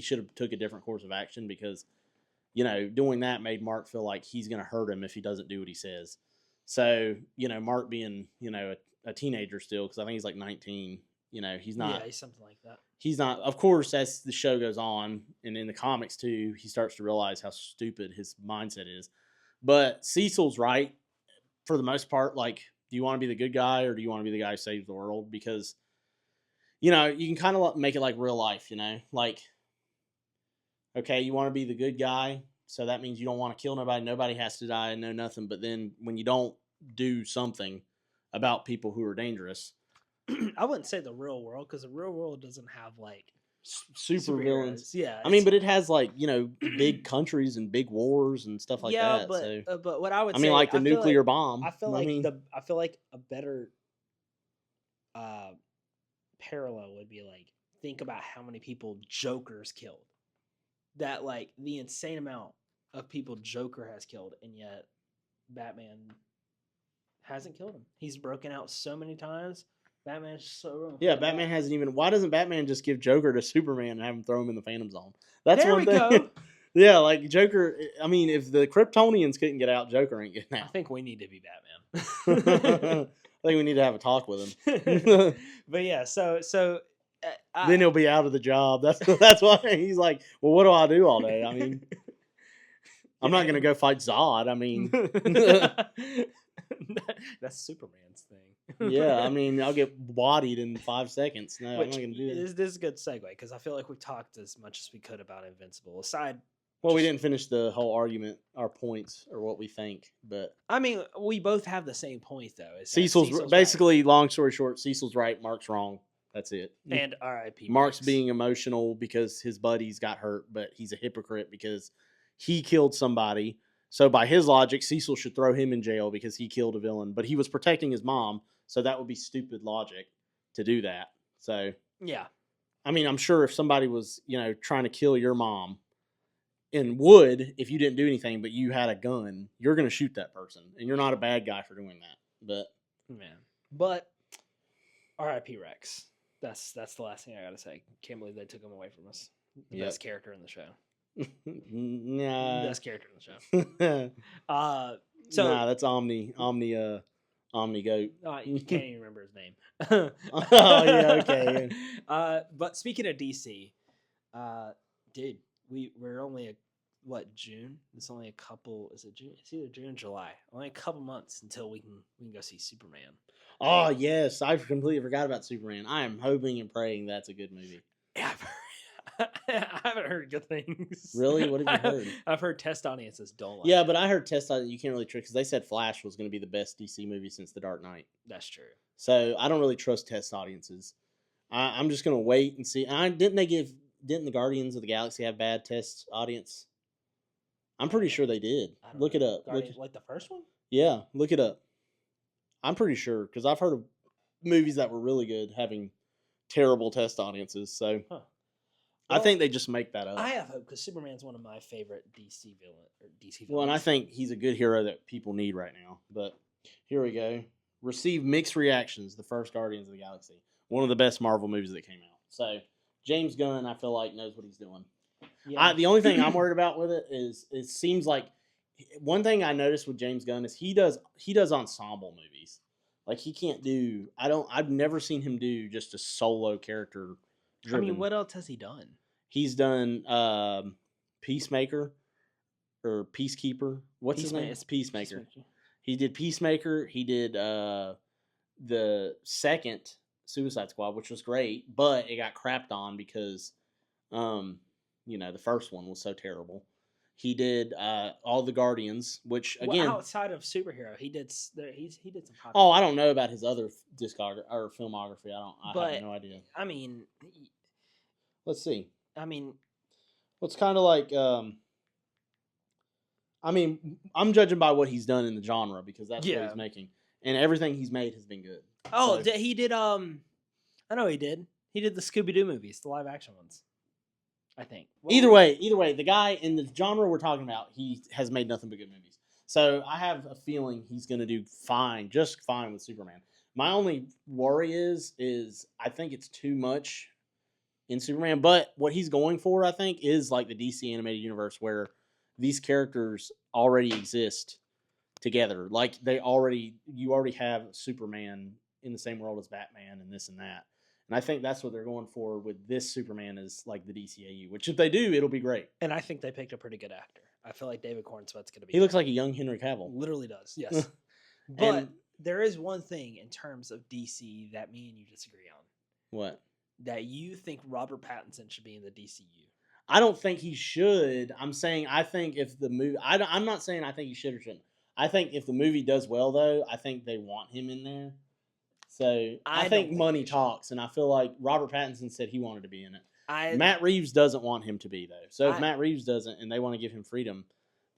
S1: should have took a different course of action because, you know, doing that made Mark feel like he's going to hurt him if he doesn't do what he says. So, you know, Mark being, you know, a teenager still, because I think he's like 19, you know, he's not.
S2: Yeah, he's something like that.
S1: He's not. Of course, as the show goes on, and in the comics too, he starts to realize how stupid his mindset is. But Cecil's right for the most part. Like, do you want to be the good guy or do you want to be the guy who saves the world? Because, you know, you can kind of make it like real life, you know? Like, okay, you want to be the good guy, so that means you don't want to kill nobody. Nobody has to die, no nothing. But then when you don't do something about people who are dangerous,
S2: I wouldn't say the real world because the real world doesn't have like
S1: super villains.
S2: Yeah,
S1: I mean, but it has like, you know, big countries and big wars and stuff like that.
S2: But
S1: so.
S2: But what I would
S1: I
S2: say,
S1: mean, like the nuclear bomb.
S2: I feel like I feel like a better parallel would be like think about how many people Joker's killed. That like the insane amount of people Joker has killed, and yet Batman Hasn't killed him. He's broken out so many times. Batman's so wrong.
S1: Yeah, Batman hasn't even. Why doesn't Batman just give Joker to Superman and have him throw him in the Phantom Zone? That's
S2: There
S1: one
S2: we
S1: thing.
S2: go.
S1: Yeah, like Joker. I mean, if the Kryptonians couldn't get out, Joker ain't getting
S2: I
S1: out.
S2: think we need to be
S1: I
S2: Batman.
S1: think we need to have a talk with him.
S2: But yeah, so
S1: Then he'll be out of the job. That's why he's like, well, what do I do all day? I mean, I'm not gonna go fight Zod. I mean,
S2: that's Superman's thing.
S1: yeah, I mean, I'll get bodied in 5 seconds. No,
S2: Which
S1: I'm not gonna do that.
S2: this is a good segue because I feel like we've talked as much as we could about Invincible. Aside,
S1: Well, we
S2: just-
S1: didn't finish the whole argument, our points, or what we think, but
S2: I mean, we both have the same point though. is that
S1: Cecil's
S2: right.
S1: basically, long story short, Cecil's right, Mark's wrong. That's it.
S2: And R.I.P.
S1: Mark's being emotional because his buddies got hurt, but he's a hypocrite because he killed somebody. So by his logic, Cecil should throw him in jail because he killed a villain, but he was protecting his mom, so that would be stupid logic to do that. So,
S2: Yeah.
S1: I mean, I'm sure if somebody was, trying to kill your mom and would, if you didn't do anything, but you had a gun, you're going to shoot that person, and you're not a bad guy for doing that. But
S2: Man. But R.I.P. Rex. That's the last thing I gotta say. Can't believe they took him away from us. The
S1: Yep.
S2: best character in the show.
S1: nah,
S2: Best character in the show. So
S1: nah, that's Omni Goat.
S2: you can't even remember his name.
S1: Oh, yeah, okay.
S2: But speaking of DC, dude, we're only June? It's only a couple. Is it June? It's either June or July. Only a couple months until we can go see Superman.
S1: Oh yes, I completely forgot about Superman. I am hoping and praying that's a good movie.
S2: Yeah, I haven't heard good things.
S1: Really? What have you heard?
S2: I've heard test audiences don't like
S1: Yeah,
S2: it.
S1: but I heard test that you can't really trick because they said Flash was going to be the best DC movie since The Dark Knight.
S2: That's true.
S1: So I don't really trust test audiences. I'm just going to wait and see. Didn't the Guardians of the Galaxy have bad test audience? I'm pretty sure they did.
S2: I don't
S1: Look
S2: know.
S1: it up.
S2: Like the first one?
S1: Yeah, look it up. I'm pretty sure because I've heard of movies that were really good having terrible test audiences. So
S2: Huh.
S1: I think they just make that up.
S2: I have hope because Superman's one of my favorite DC villains.
S1: Well, and I think he's a good hero that people need right now. But here we go. Received mixed reactions. The first Guardians of the Galaxy, one of the best Marvel movies that came out. So James Gunn, I feel like, knows what he's doing.
S2: Yeah.
S1: The only thing I'm worried about with it is it seems like one thing I noticed with James Gunn is he does ensemble movies. Like he can't do. I've never seen him do just a solo character.
S2: I mean, what else has he done?
S1: He's done Peacemaker or Peacekeeper. What's his name? It's Peacemaker. He did Peacemaker. He did the second Suicide Squad, which was great, but it got crapped on because the first one was so terrible. He did all the Guardians, which again,
S2: outside of superhero, he did some.
S1: Oh, I don't know about his other discography or filmography. I have no idea.
S2: I mean,
S1: Let's see.
S2: I mean,
S1: It's kind of like I'm judging by what he's done in the genre because that's what he's making, and everything he's made has been good.
S2: Oh, so. He did. I know he did. He did the Scooby Doo movies, the live action ones. I think.
S1: Well, either way, the guy in the genre we're talking about, he has made nothing but good movies. So I have a feeling he's going to do fine, just fine with Superman. My only worry is I think it's too much in Superman, but what he's going for, I think, is like the DC animated universe where these characters already exist together. Like you already have Superman in the same world as Batman and this and that. And I think that's what they're going for with this Superman is like the DCAU, which if they do, it'll be great.
S2: And I think they picked a pretty good actor. I feel like David Cornsweet's going to be.
S1: He looks like a young Henry Cavill.
S2: Literally does, yes. But there is one thing in terms of DC that me and you disagree on.
S1: What?
S2: That you think Robert Pattinson should be in the DCU.
S1: I don't think he should. I'm saying I think if the movie... I'm not saying I think he should or shouldn't. I think if the movie does well, though, I think they want him in there. So I think money talks, and I feel like Robert Pattinson said he wanted to be in it. Matt Reeves doesn't want him to be, though. So if Matt Reeves doesn't, and they want to give him freedom,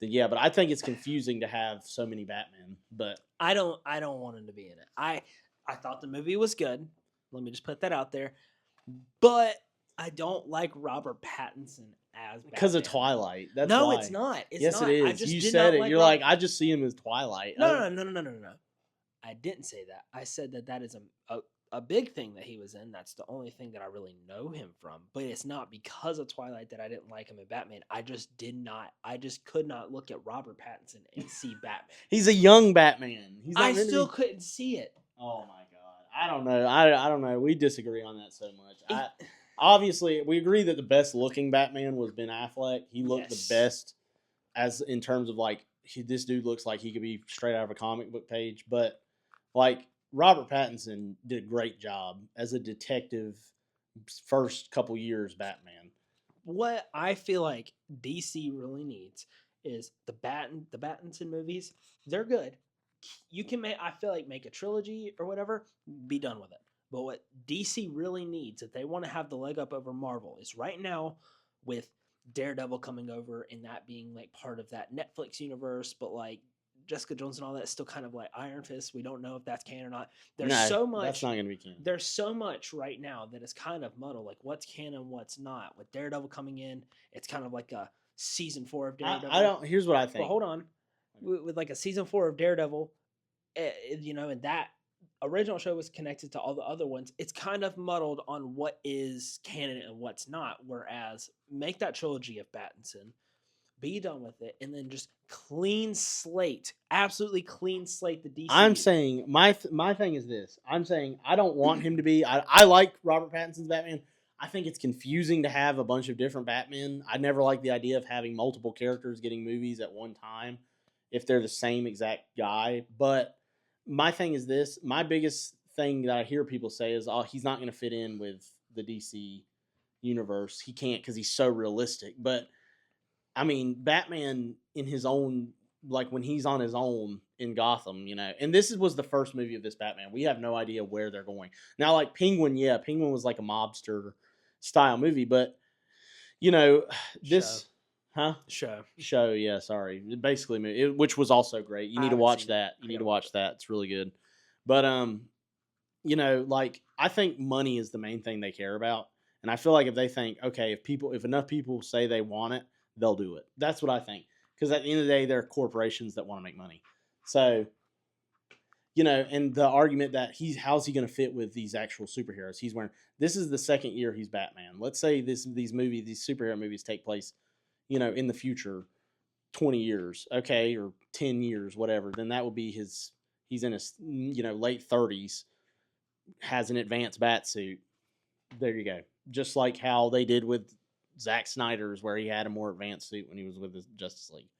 S1: then yeah. But I think it's confusing to have so many Batmen. But
S2: I don't want him to be in it. I thought the movie was good. Let me just put that out there. But I don't like Robert Pattinson as Batman.
S1: Because of Twilight. That's
S2: no,
S1: why.
S2: It's not. It's
S1: yes,
S2: not.
S1: it is.
S2: I just
S1: you
S2: did
S1: said
S2: not
S1: it.
S2: like
S1: You're
S2: Robert...
S1: like, I just see him as Twilight.
S2: No. I didn't say that. I said that that is a big thing that he was in. That's the only thing that I really know him from. But it's not because of Twilight that I didn't like him in Batman. I just did not. I just could not look at Robert Pattinson and see Batman.
S1: He's a young Batman. He's not
S2: I
S1: meant to
S2: still
S1: be.
S2: couldn't see it.
S1: Oh my god, I don't know. I don't know. We disagree on that so much.
S2: It-
S1: Obviously we agree that the best looking Batman was Ben Affleck. He looked
S2: Yes.
S1: the best as in terms of like this dude looks like he could be straight out of a comic book page. But like Robert Pattinson did a great job as a detective. First couple years Batman.
S2: What I feel like DC really needs is the Pattinson movies. They're good. You can make, I feel like, make a trilogy or whatever, be done with it. But what DC really needs, if they want to have the leg up over Marvel, is right now with Daredevil coming over and that being like part of that Netflix universe, but like Jessica Jones and all that is still kind of like Iron Fist. We don't know if that's canon or not. There's
S1: No,
S2: so much.
S1: That's not going to be canon.
S2: There's so much right now that is kind of muddled. Like what's canon, what's not. With Daredevil coming in, it's kind of like a season 4 of Daredevil.
S1: I don't. Here's what I think.
S2: Well, hold on. With like a season 4 of Daredevil, you know, and that original show was connected to all the other ones. It's kind of muddled on what is canon and what's not. Whereas make that trilogy of Pattinson, be done with it, and then just clean slate, absolutely clean slate the DC.
S1: I'm saying my thing is this. I'm saying I don't want him to be. I like Robert Pattinson's Batman. I think it's confusing to have a bunch of different Batmen. I never like the idea of having multiple characters getting movies at one time if they're the same exact guy. But my thing is this. My biggest thing that I hear people say is, "Oh, he's not going to fit in with the DC universe. He can't because he's so realistic." But I mean, Batman in his own, like when he's on his own in Gotham, you know, and was the first movie of this Batman. We have no idea where they're going. Now, like Penguin, yeah, Penguin was like a mobster style movie, but you know, this, show, yeah, sorry, basically, which was also great. You need to watch that. You need to watch that. It's really good. But you know, like I think money is the main thing they care about, and I feel like if they think, okay, if enough people say they want it, they'll do it. That's what I think. Because at the end of the day, they're corporations that want to make money. So, you know, and the argument that how's he going to fit with these actual superheroes? He's wearing. This is the second year he's Batman. Let's say these superhero movies take place, you know, in the future, 20 years, okay, or 10 years, whatever. Then that would be his. He's in his, you know, late 30s, has an advanced bat suit. There you go. Just like how they did with Zack Snyder's, where he had a more advanced suit when he was with the Justice League.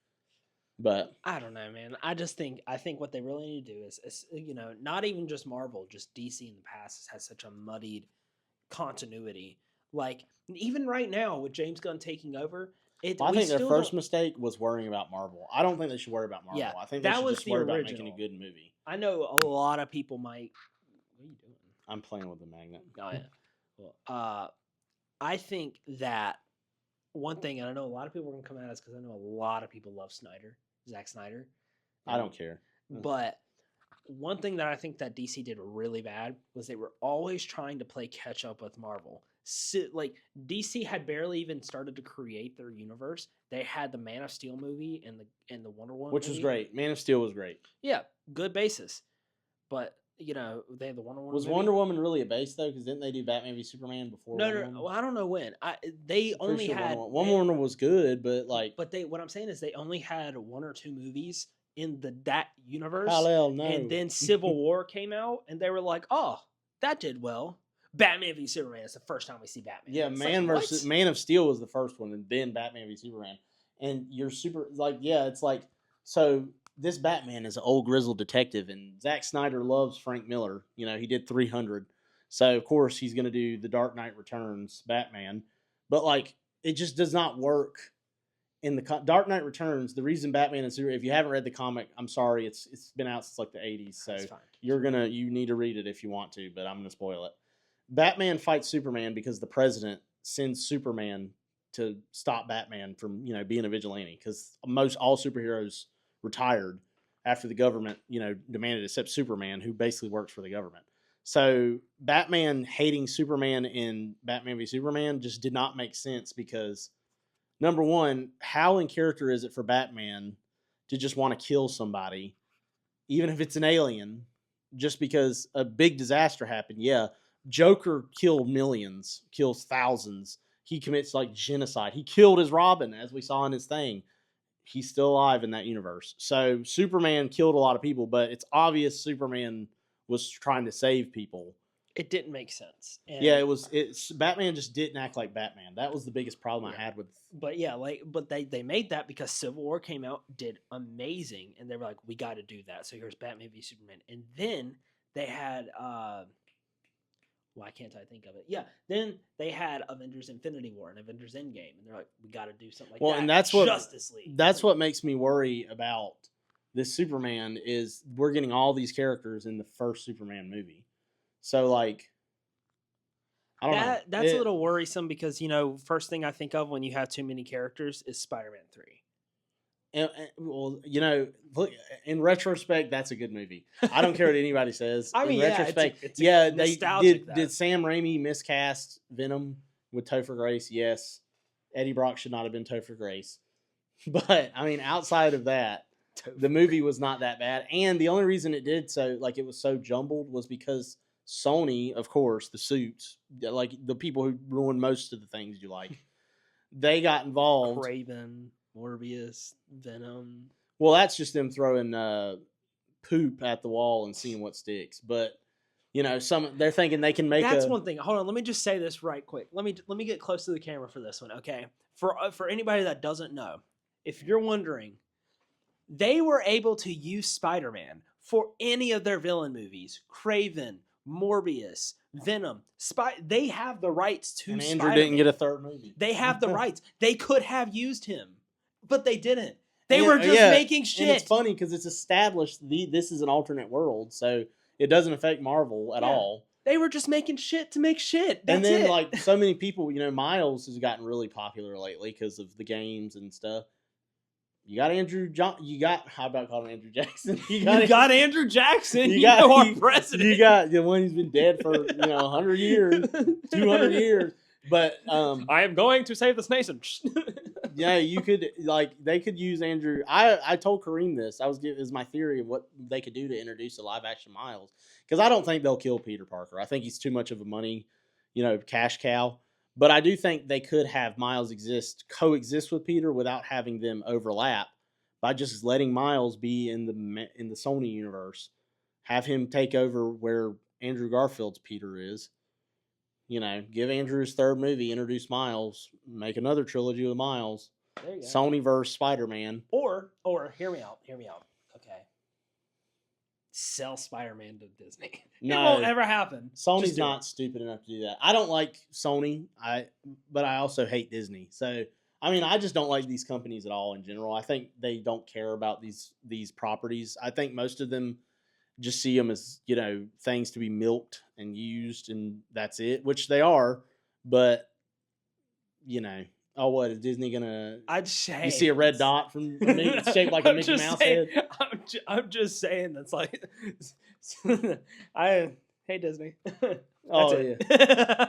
S1: But
S2: I don't know, man. I think what they really need to do is you know, not even just Marvel, just DC in the past has such a muddied continuity. Like even right now with James Gunn taking over,
S1: I think their first mistake was worrying about Marvel. I don't think they should worry about Marvel.
S2: Yeah,
S1: I think they should just worry about making a good movie.
S2: I know a lot of people might. What are you doing?
S1: I'm playing with the magnet.
S2: Oh yeah. Well, I think that one thing, and I know a lot of people are gonna come at us because I know a lot of people love Zack Snyder.
S1: I don't care.
S2: But one thing that I think that DC did really bad was they were always trying to play catch up with Marvel. So, like DC had barely even started to create their universe. They had the Man of Steel movie and the Wonder Woman,
S1: which was great. Man of Steel was great.
S2: Yeah, good basis. But you know, they had the Wonder Woman.
S1: Was Wonder Woman really a base though? Because didn't they do Batman v Superman before?
S2: No. Well, I don't know when. They only had
S1: Wonder Woman was good, but like.
S2: But what I'm saying is they only had one or two movies in that universe.
S1: Hell no.
S2: And then Civil War came out, and they were like, "Oh, that did well." Batman v Superman is the first time we see Batman.
S1: Yeah,
S2: it's
S1: Man of Steel was the first one, and then Batman v Superman. And you're it's like so. This Batman is an old grizzled detective, and Zack Snyder loves Frank Miller. You know, he did 300. So, of course, he's going to do the Dark Knight Returns Batman. But, like, it just does not work in the Dark Knight Returns. The reason Batman and Superman, if you haven't read the comic, I'm sorry, it's been out since, like, the 80s. So, you need to read it if you want to, but I'm going to spoil it. Batman fights Superman because the president sends Superman to stop Batman from, you know, being a vigilante. Because all superheroes retired after the government, you know, demanded, except Superman, who basically works for the government. So Batman hating Superman in Batman v Superman just did not make sense because, number one, how in character is it for Batman to just want to kill somebody, even if it's an alien, just because a big disaster happened. Yeah, Joker killed millions, kills thousands. He commits like genocide. He killed his Robin, as we saw in his thing. He's still alive in that universe. So Superman killed a lot of people, but it's obvious Superman was trying to save people.
S2: It didn't make sense. And
S1: Yeah, it was. It's Batman just didn't act like Batman. That was the biggest problem I had with.
S2: But yeah, but they made that because Civil War came out, did amazing, and they were like, we got to do that. So here's Batman v Superman, and then they had why can't I think of it? Yeah, then they had Avengers Infinity War and Avengers Endgame, and they're like, we got to do something like that.
S1: And that's what
S2: Justice League.
S1: That's what makes me worry about this Superman is we're getting all these characters in the first Superman movie. So like, I don't know.
S2: That's a little worrisome because first thing I think of when you have too many characters is Spider-Man 3.
S1: Well, look, in retrospect, that's a good movie. I don't care what anybody says.
S2: I mean,
S1: in retrospect,
S2: it's
S1: they
S2: nostalgic.
S1: Did Sam Raimi miscast Venom with Topher Grace? Yes. Eddie Brock should not have been Topher Grace. But I mean, outside of that, the movie was not that bad. And the only reason it did so, like, it was so jumbled was because Sony, of course, the suits, like the people who ruin most of the things you like, they got involved.
S2: Craven, Morbius, Venom.
S1: Well, that's just them throwing poop at the wall and seeing what sticks. But they're thinking they can make.
S2: That's one thing. Hold on, let me just say this right quick. Let me get close to the camera for this one, okay? For anybody that doesn't know, if you're wondering, they were able to use Spider-Man for any of their villain movies. Craven, Morbius, Venom, they have the rights to
S1: and Andrew
S2: Spider-Man.
S1: didn't get a third movie.
S2: They have the rights. They could have used him, but they didn't. They were just making shit.
S1: And it's funny because it's established this is an alternate world, so it doesn't affect Marvel at all.
S2: They were just making shit to make shit. That's
S1: and then
S2: it.
S1: like so many people, Miles has gotten really popular lately because of the games and stuff. You got how about calling Andrew Jackson?
S2: You got Andrew Jackson. Our president.
S1: You got the one who's been dead for 100 years, 200 years. But
S2: I am going to save this nation.
S1: Yeah, you could they could use Andrew. I told Kareem this. Is my theory of what they could do to introduce a live action Miles, because I don't think they'll kill Peter Parker. I think he's too much of a money, cash cow. But I do think they could have Miles coexist with Peter without having them overlap by just letting Miles be in the Sony universe, have him take over where Andrew Garfield's Peter is. Give Andrew his third movie, introduce Miles, make another trilogy with Miles.
S2: There you go.
S1: Sony versus Spider-Man.
S2: Or hear me out. Okay. Sell Spider-Man to Disney.
S1: No,
S2: it won't ever happen.
S1: Sony's not stupid enough to do that. I don't like Sony, but I also hate Disney. So, I mean, I just don't like these companies at all in general. I think they don't care about these properties. I think most of them just see them as, things to be milked and used, and that's it, which they are. But, what is Disney gonna? You see a red dot from it's shaped like a Mickey Mouse head.
S2: I'm just saying that's like, hey Disney.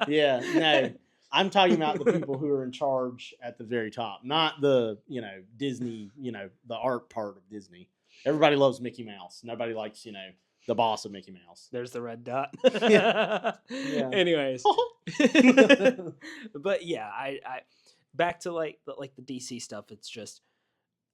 S1: Yeah. No, I'm talking about the people who are in charge at the very top, not the Disney, the art part of Disney. Everybody loves Mickey Mouse. Nobody likes the boss of Mickey Mouse.
S2: There's the red dot.
S1: Yeah.
S2: Anyways, but yeah, I back to like the DC stuff. It's just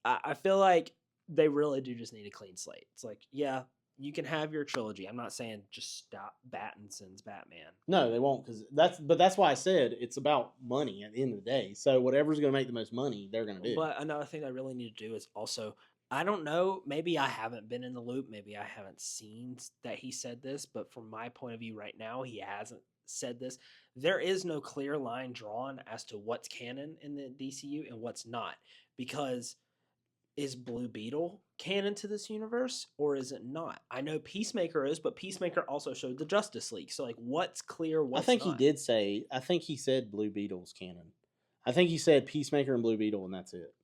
S2: I feel like they really do just need a clean slate. It's like, yeah, you can have your trilogy. I'm not saying just stop Battinson's Batman.
S1: No, they won't, because that's why I said it's about money at the end of the day. So whatever's going to make the most money, they're going to do.
S2: But another thing I really need to do is also, I don't know, maybe I haven't been in the loop, maybe I haven't seen that he said this, but from my point of view right now, he hasn't said this. There is no clear line drawn as to what's canon in the DCU and what's not, because is Blue Beetle canon to this universe or is it not? I know Peacemaker is, but Peacemaker also showed the Justice League. So like, what's clear? What's not?
S1: I think he said Blue Beetle's canon. I think he said Peacemaker and Blue Beetle, and that's it.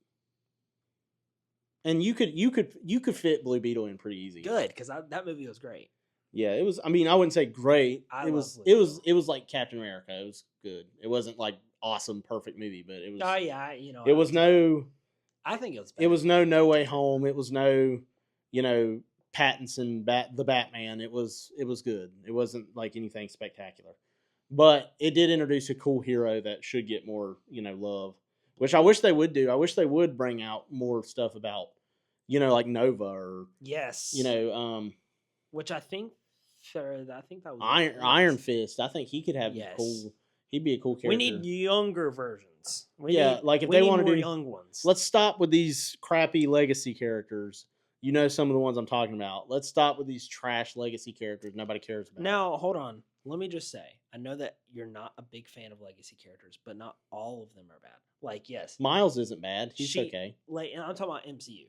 S1: And you could fit Blue Beetle in pretty easy.
S2: Good, because that movie was great.
S1: Yeah, it was. I mean, I wouldn't say great. It was like Captain America. It was good. It wasn't like awesome, perfect movie, but it was.
S2: Oh yeah,
S1: it was no.
S2: I think it was. Better.
S1: It was no Way Home. It was no, Pattinson the Batman. It was good. It wasn't like anything spectacular, but it did introduce a cool hero that should get more love, which I wish they would do. I wish they would bring out more stuff about like Nova or
S2: Yes. Which I think that was
S1: Iron Fist. I think he could have
S2: Yes.
S1: cool. He'd be a cool character.
S2: We need younger versions.
S1: Like if they want to do
S2: young ones.
S1: Let's stop with these crappy legacy characters. You know some of the ones I'm talking about. Let's stop with these trash legacy characters nobody cares about.
S2: Now, hold on. Let me just say, I know that you're not a big fan of legacy characters, but not all of them are bad. Like, yes,
S1: Miles isn't bad. He's okay.
S2: Like, and I'm talking about MCU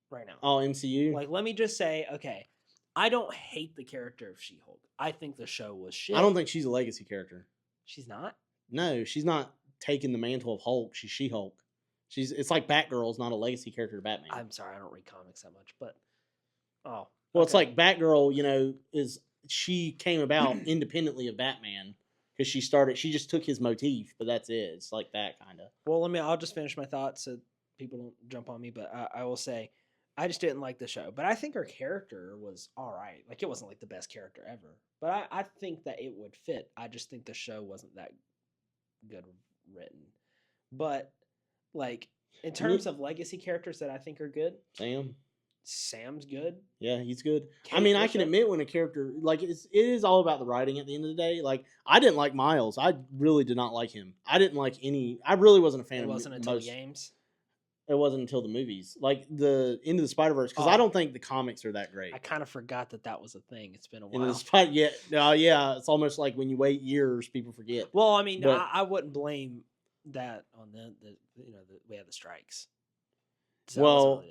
S2: right now.
S1: Oh, MCU?
S2: Like, let me just say, okay, I don't hate the character of She-Hulk. I think the show was shit.
S1: I don't think she's a legacy character.
S2: She's not?
S1: No, she's not taking the mantle of Hulk. She's She-Hulk. It's like Batgirl's not a legacy character to Batman.
S2: I'm sorry, I don't read comics that much, but
S1: well, okay. It's like Batgirl, she came about independently of Batman because she just took his motif, but that's it. It's like that kind of.
S2: Well, I'll just finish my thoughts so people don't jump on me, but I will say I just didn't like the show, but I think her character was all right. Like, it wasn't like the best character ever, but I think that it would fit. I just think the show wasn't that good written. But like, in terms of legacy characters that I think are good, Sam's good.
S1: Yeah, he's good. I can admit when a character it is all about the writing at the end of the day. Like, I didn't like Miles. I really did not like him. I didn't like any. I really wasn't a fan of.
S2: It wasn't until the games.
S1: It wasn't until the movies, like the Into the Spider-Verse, because I don't think the comics are that great.
S2: I kind of forgot that was a thing. It's been a while.
S1: Yeah, it's almost like when you wait years, people forget.
S2: Well, I wouldn't blame that on we had the strikes.
S1: So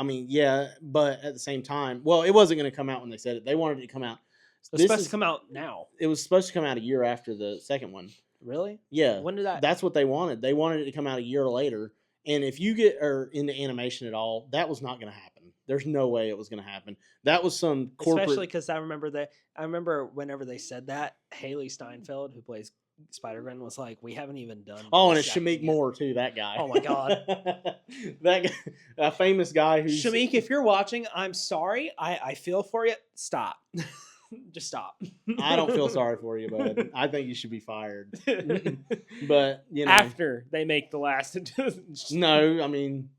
S1: yeah, but at the same time, it wasn't going to come out when they said it. They wanted it to come out.
S2: It was supposed to come out now.
S1: It was supposed to come out a year after the second one.
S2: Really?
S1: Yeah.
S2: When did that?
S1: That's what they wanted. They wanted it to come out a year later. And if you get into animation at all, that was not going to happen. There's no way it was going to happen. That was some corporate.
S2: Especially because I remember whenever they said that, Haley Steinfeld, who plays Spider-Gwen, was like, "We haven't even done."
S1: Oh, and it's Shameik Moore too. That guy.
S2: Oh my god,
S1: that guy, a famous guy who's
S2: Shameik. If you're watching, I'm sorry. I feel for you. Stop. Just stop.
S1: I don't feel sorry for you, bud. I think you should be fired. But
S2: after they make the last.
S1: No, I mean,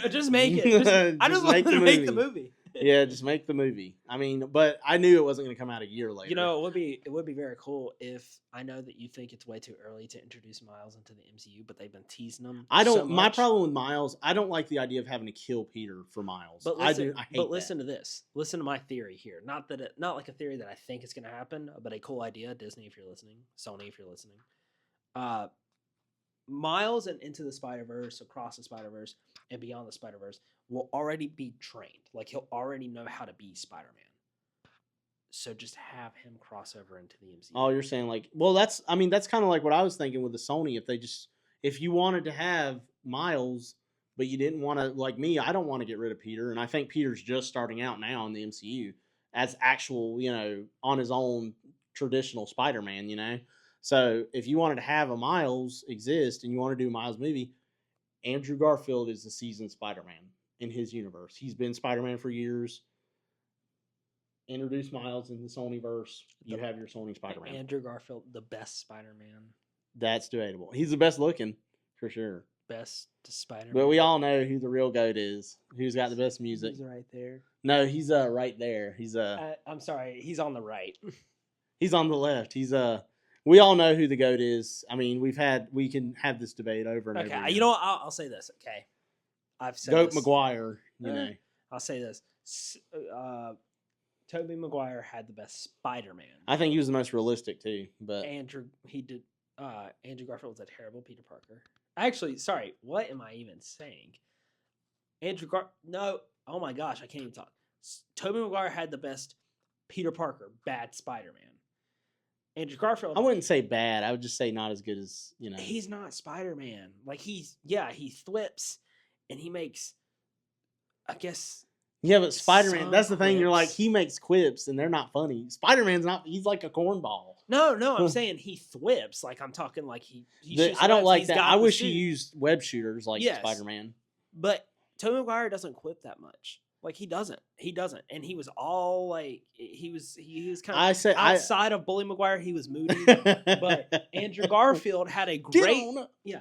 S2: just make it. I just want to make the movie.
S1: Yeah, just make the movie. But I knew it wasn't going to come out a year later.
S2: It would be very cool if I know that you think it's way too early to introduce Miles into the MCU, but they've been teasing them.
S1: My problem with Miles, I don't like the idea of having to kill Peter for Miles.
S2: But listen, listen to this. Listen to my theory here. Not like a theory that I think is going to happen, but a cool idea. Disney, if you're listening, Sony, if you're listening. Miles and Into the Spider-Verse, Across the Spider-Verse, and Beyond the Spider-Verse will already be trained. Like, he'll already know how to be Spider-Man. So just have him cross over into the MCU.
S1: Oh, you're saying that's kind of like what I was thinking with the Sony. If you wanted to have Miles, but you didn't want to, like me, I don't want to get rid of Peter. And I think Peter's just starting out now in the MCU as actual, on his own traditional Spider-Man, So if you wanted to have a Miles exist and you want to do a Miles movie, Andrew Garfield is the seasoned Spider-Man in his universe. He's been Spider-Man for years. Introduce Miles in the Sonyverse. You have your Sony Spider-Man.
S2: Andrew Garfield, the best Spider-Man.
S1: That's debatable. He's the best looking, for sure.
S2: Best Spider-Man.
S1: But we all know who the real GOAT is. Who's got the best music.
S2: He's right there.
S1: No, he's right there. He's
S2: I'm sorry. He's on the right.
S1: He's on the left. We all know who the GOAT is. We can have this debate over and over.
S2: Okay, you know what? I'll say this. Okay, I've said
S1: GOAT
S2: this.
S1: McGuire.
S2: I'll say this. Tobey Maguire had the best Spider-Man.
S1: I think he was the most realistic too. But
S2: Andrew Garfield was a terrible Peter Parker. Actually, sorry. What am I even saying? No. Oh my gosh, I can't even talk. Tobey Maguire had the best Peter Parker, bad Spider-Man. Andrew Garfield.
S1: I wouldn't say bad. I would just say not as good as
S2: He's not Spider-Man. Like he flips, and he makes. I guess.
S1: Yeah, but Spider-Man. That's the thing. You're like, he makes quips, and they're not funny. Spider-Man's not. He's like a cornball.
S2: No. I'm saying he flips. Like I'm talking like he
S1: I don't like that. I wish he used web shooters like Spider-Man.
S2: But Tobey Maguire doesn't quip that much. Like he doesn't. He doesn't. And he was all like he was kind of
S1: I said
S2: outside of Bully Maguire, he was moody. But Andrew Garfield had a
S1: Get
S2: great
S1: on up.
S2: yeah.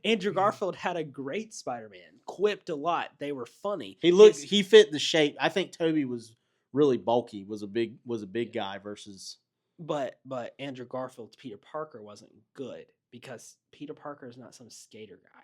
S2: Andrew Garfield had a great Spider-Man. Quipped a lot. They were funny.
S1: He fit the shape. I think Toby was really bulky, was a big guy versus
S2: But Andrew Garfield's Peter Parker wasn't good because Peter Parker is not some skater guy.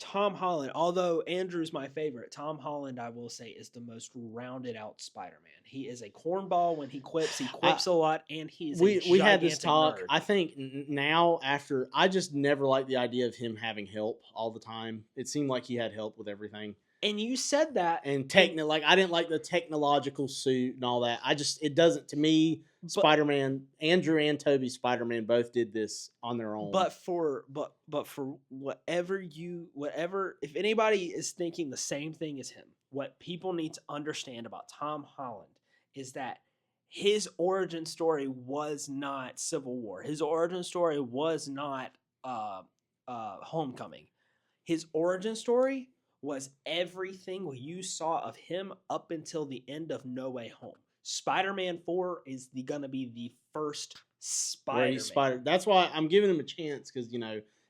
S2: Tom Holland, although Andrew's my favorite, Tom Holland, I will say, is the most rounded out Spider-Man. He is a cornball when he quips. He quips a lot, and he's
S1: we had this talk.
S2: Nerd.
S1: I think now after I just never liked the idea of him having help all the time. It seemed like he had help with everything.
S2: And you said that,
S1: And like I didn't like the technological suit and all that. It doesn't to me. Spider-Man, Andrew and Toby Spider-Man both did this on their own.
S2: But for whatever if anybody is thinking the same thing as him, what people need to understand about Tom Holland is that his origin story was not Civil War. His origin story was not Homecoming. His origin story was everything you saw of him up until the end of No Way Home. Spider-Man 4 is going to be the first Spider-Man.
S1: That's why I'm giving him a chance because,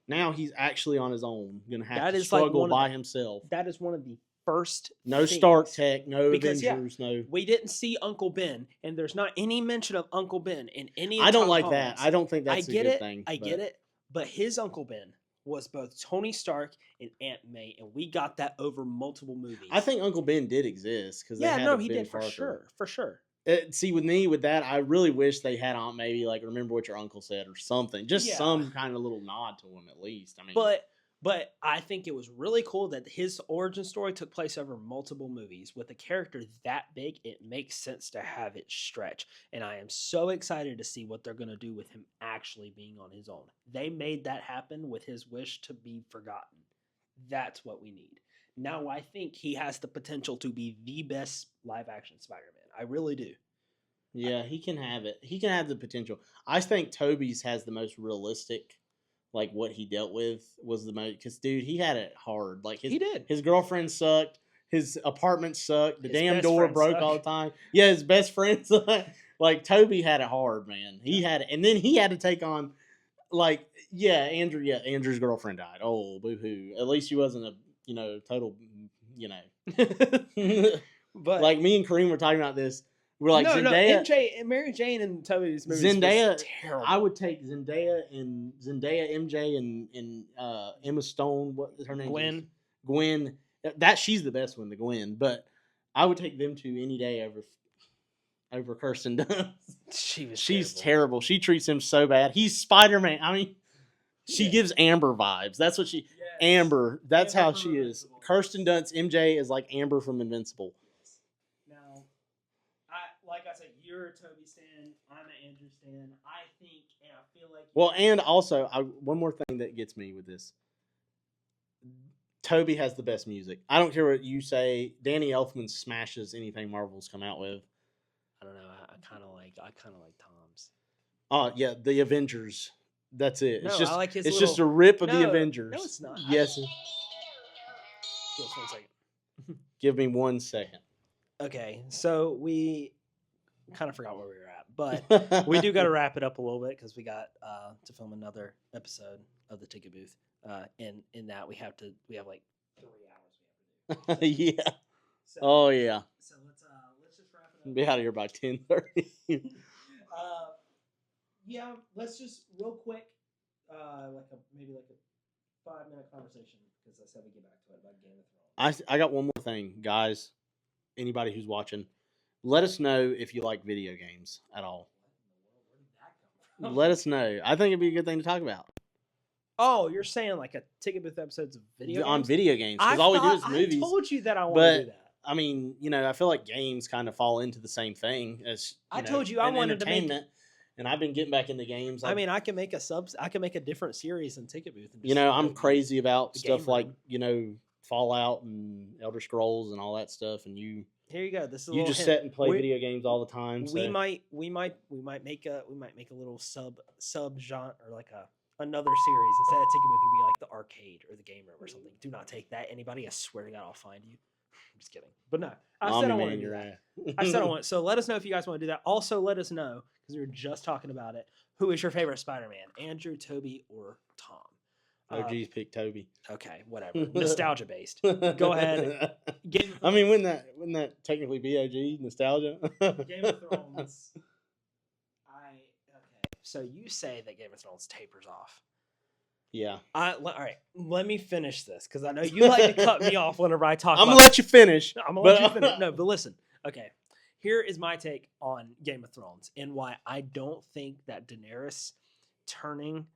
S1: now he's actually on his own. Going to have to struggle by himself.
S2: That is one of the first
S1: No Stark Tech, no Avengers, no.
S2: We didn't see Uncle Ben, and there's not any mention of Uncle Ben in any of
S1: I don't
S2: Tom
S1: like
S2: Holland's.
S1: that. I don't think that's a good thing.
S2: I get it. But his Uncle Ben was both Tony Stark and Aunt May, and we got that over multiple movies.
S1: I think Uncle Ben did exist because
S2: he did for sure.
S1: See, with that, I really wish they had Aunt May like remember what your uncle said or something, just some kind of little nod to him at least. I mean,
S2: but I think it was really cool that his origin story took place over multiple movies. With a character that big, it makes sense to have it stretch. And I am so excited to see what they're going to do with him actually being on his own. They made that happen with his wish to be forgotten. That's what we need. Now I think he has the potential to be the best live-action Spider-Man. I really do.
S1: Yeah, he can have it. He can have the potential. I think Toby's has the most realistic. Like what he dealt with was the most because dude, he had it hard. Like
S2: he did.
S1: His girlfriend sucked. His apartment sucked. The damn door broke all the time. Yeah, his best friend sucked. Like Toby had it hard, man. He had it, and then he had to take on, Andrew's girlfriend died. Oh, boo hoo. At least she wasn't a total, But like me and Kareem were talking about this. We're like Zendaya,
S2: MJ, Mary Jane, and Toby's movies
S1: Zendaya.
S2: Was terrible.
S1: I would take Zendaya, MJ, and Emma Stone. What is her name? Gwen. That she's the best one, the Gwen. But I would take them two any day over Kirsten Dunst. She's terrible. She treats him so bad. He's Spider-Man. I mean, she gives Amber vibes. That's what she. Yes. Amber. That's Amber how she is. Kirsten Dunst. MJ is like Amber from Invincible.
S2: Like I said, you're a Toby stan. I'm an Andrew stan. I think, and I feel like.
S1: Well, and also, one more thing that gets me with this. Toby has the best music. I don't care what you say. Danny Elfman smashes anything Marvel's come out with.
S2: I don't know. I kind of like Tom's.
S1: Oh yeah, the Avengers. That's it.
S2: No,
S1: it's just
S2: I like his
S1: it's just a rip of the Avengers.
S2: No, it's not.
S1: Yes.
S2: Just 1 second.
S1: Give me 1 second.
S2: Okay, so we kind of forgot where we were at, but we do got to wrap it up a little bit because we got to film another episode of the Ticket Booth. In that we have like 3 hours. We have to do.
S1: Yeah. So, yeah.
S2: So let's just wrap it up.
S1: Be out of here by 10:30.
S2: Yeah, let's just real quick, maybe a 5-minute conversation because I said we get back to it about Game of Thrones.
S1: I got one more thing, guys. Anybody who's watching, let us know if you like video games at all.
S2: Where did that come from?
S1: Let us know. I think it'd be a good thing to talk about.
S2: Oh, you're saying like a Ticket Booth episodes of video games?
S1: On video games, because all we do is movies.
S2: I told you that I want to do that.
S1: I mean, I feel like games kind of fall into the same thing as
S2: I told you I wanted to make.
S1: And I've been getting back into games.
S2: I mean, I can make a different series in Ticket Booth.
S1: And I'm crazy about stuff like Fallout and Elder Scrolls and all that stuff. And
S2: here you go. This is
S1: you just sit and play video games all the time. So.
S2: We might make a little sub genre or like another series instead of Ticket Booth. It could be like the arcade or the game room or something. Do not take that, anybody. I swear to God, I'll find you. I'm just kidding. But no, I said I
S1: Omni
S2: want to
S1: Man
S2: do
S1: your
S2: that.
S1: ass.
S2: I said I want. So let us know if you guys want to do that. Also, let us know because we were just talking about it. Who is your favorite Spider-Man? Andrew, Toby, or Tom?
S1: OG's pick Toby.
S2: Okay, whatever. Nostalgia based. Go ahead.
S1: I mean, wouldn't that technically be OG nostalgia?
S2: Game of Thrones. Okay. So you say that Game of Thrones tapers off.
S1: Yeah.
S2: All right. Let me finish this because I know you like to cut me off whenever I talk.
S1: I'm gonna let you finish.
S2: I'm gonna let you finish. No, but listen. Okay. Here is my take on Game of Thrones and why I don't think that Daenerys turning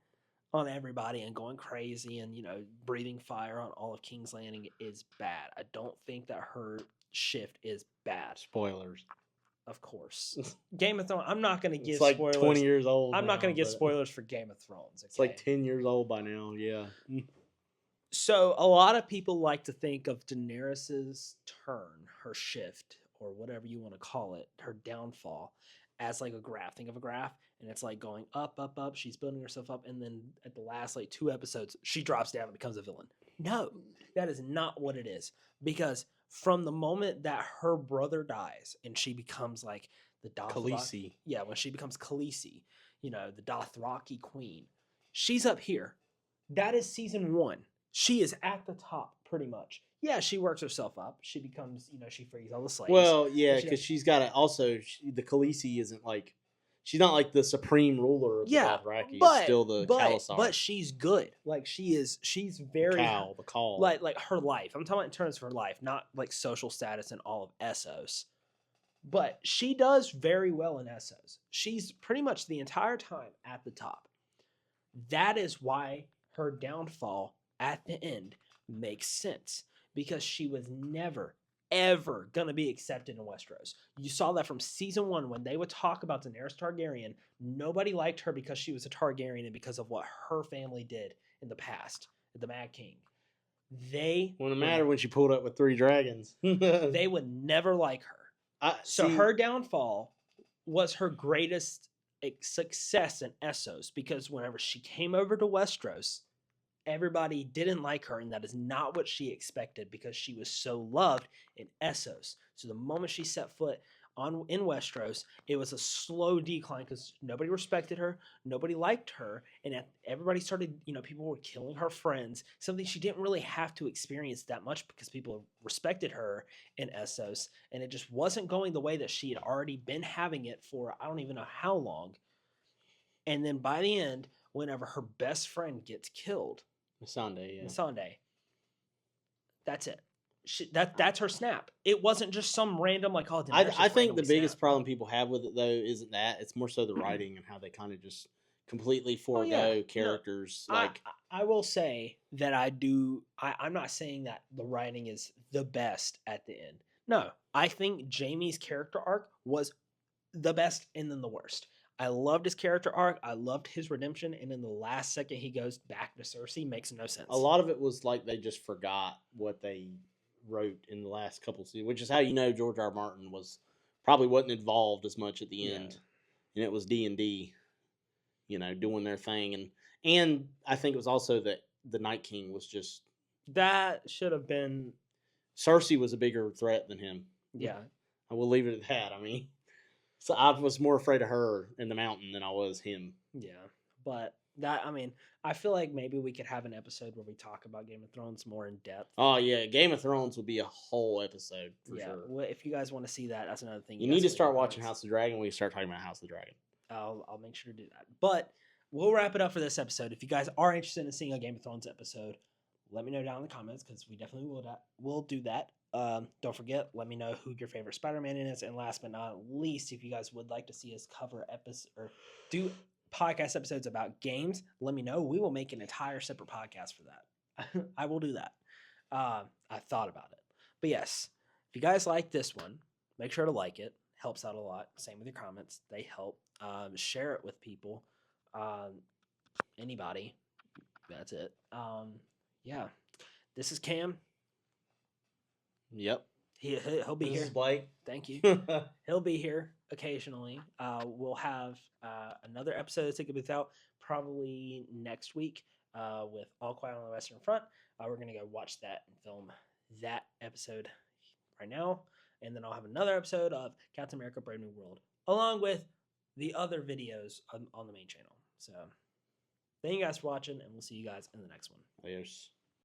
S2: on everybody and going crazy and breathing fire on all of King's Landing is bad. I don't think that her shift is bad.
S1: Spoilers.
S2: Of course. Game of Thrones. I'm not going to give
S1: It's like
S2: spoilers.
S1: 20 years old.
S2: I'm not going to give
S1: but
S2: spoilers for Game of Thrones. Okay?
S1: It's like 10 years old by now. Yeah.
S2: So a lot of people like to think of Daenerys's turn, her shift, or whatever you want to call it, her downfall, as like a graph. Think of a graph, and it's like going up, up, up. She's building herself up, and then at the last like 2 episodes, she drops down and becomes a villain. No, that is not what it is. Because from the moment that her brother dies and she becomes like the
S1: Khaleesi.
S2: Yeah, when she becomes Khaleesi, the Dothraki queen, she's up here. That is season 1. She is at the top pretty much. Yeah, she works herself up. She becomes, she frees all the slaves.
S1: Well, yeah, because she's got to also, the Khaleesi isn't like, she's not like the supreme ruler of the Dothraki. It's still the Khalasar.
S2: But she's good. Like she's very
S1: the call.
S2: Like her life. I'm talking about in terms of her life, not like social status and all of Essos. But she does very well in Essos. She's pretty much the entire time at the top. That is why her downfall at the end makes sense, because she was never ever going to be accepted in Westeros. You saw that from season 1 when they would talk about Daenerys Targaryen. Nobody liked her because she was a Targaryen and because of what her family did in the past, the Mad King.
S1: Wouldn't matter when she pulled up with 3 dragons.
S2: They would never like her. Her downfall was her greatest success in Essos, because whenever she came over to Westeros, everybody didn't like her, and that is not what she expected because she was so loved in Essos. So the moment she set foot in Westeros, it was a slow decline because nobody respected her, nobody liked her, and everybody started, people were killing her friends, something she didn't really have to experience that much because people respected her in Essos, and it just wasn't going the way that she had already been having it for I don't even know how long. And then by the end, whenever her best friend gets killed, Missandei, that's it. That's her snap. It wasn't just some random like, oh,
S1: I think the biggest problem people have with it though isn't that, it's more so the writing and how they kind of just completely forego characters.
S2: No, I will say that I'm not saying that the writing is the best at the end. No, I think Jaime's character arc was the best and then the worst. I loved his character arc. I loved his redemption. And in the last second, he goes back to Cersei. Makes no sense.
S1: A lot of it was like they just forgot what they wrote in the last couple seasons, which is how George R. R. Martin wasn't involved as much at the end. And it was D&D, doing their thing. And I think it was also that the Night King was just...
S2: That should have been...
S1: Cersei was a bigger threat than him.
S2: Yeah.
S1: I will leave it at that. I mean... So I was more afraid of her in the mountain than I was him.
S2: Yeah, but I feel like maybe we could have an episode where we talk about Game of Thrones more in depth.
S1: Oh yeah, Game of Thrones will be a whole episode for sure.
S2: Well, if you guys want to see that, that's another thing.
S1: You need to start watching House of the Dragon when you start talking about House of the Dragon.
S2: I'll make sure to do that. But we'll wrap it up for this episode. If you guys are interested in seeing a Game of Thrones episode, let me know down in the comments because we definitely will do that. Don't forget, let me know who your favorite Spider-Man is. And last but not least, if you guys would like to see us cover episodes or do podcast episodes about games, let me know. We will make an entire separate podcast for that. I will do that. I thought about it. But yes, if you guys like this one, make sure to like it. Helps out a lot. Same with your comments. They help. Share it with people. Anybody. That's it. Yeah. This is Cam.
S1: Yep.
S2: He'll be here.
S1: This is Blake.
S2: Thank you. He'll be here occasionally. We'll have another episode of Ticket Booth out probably next week with All Quiet on the Western Front. We're going to go watch that and film that episode right now. And then I'll have another episode of Captain America Brave New World, along with the other videos on the main channel. So thank you guys for watching, and we'll see you guys in the next one.
S1: Adios.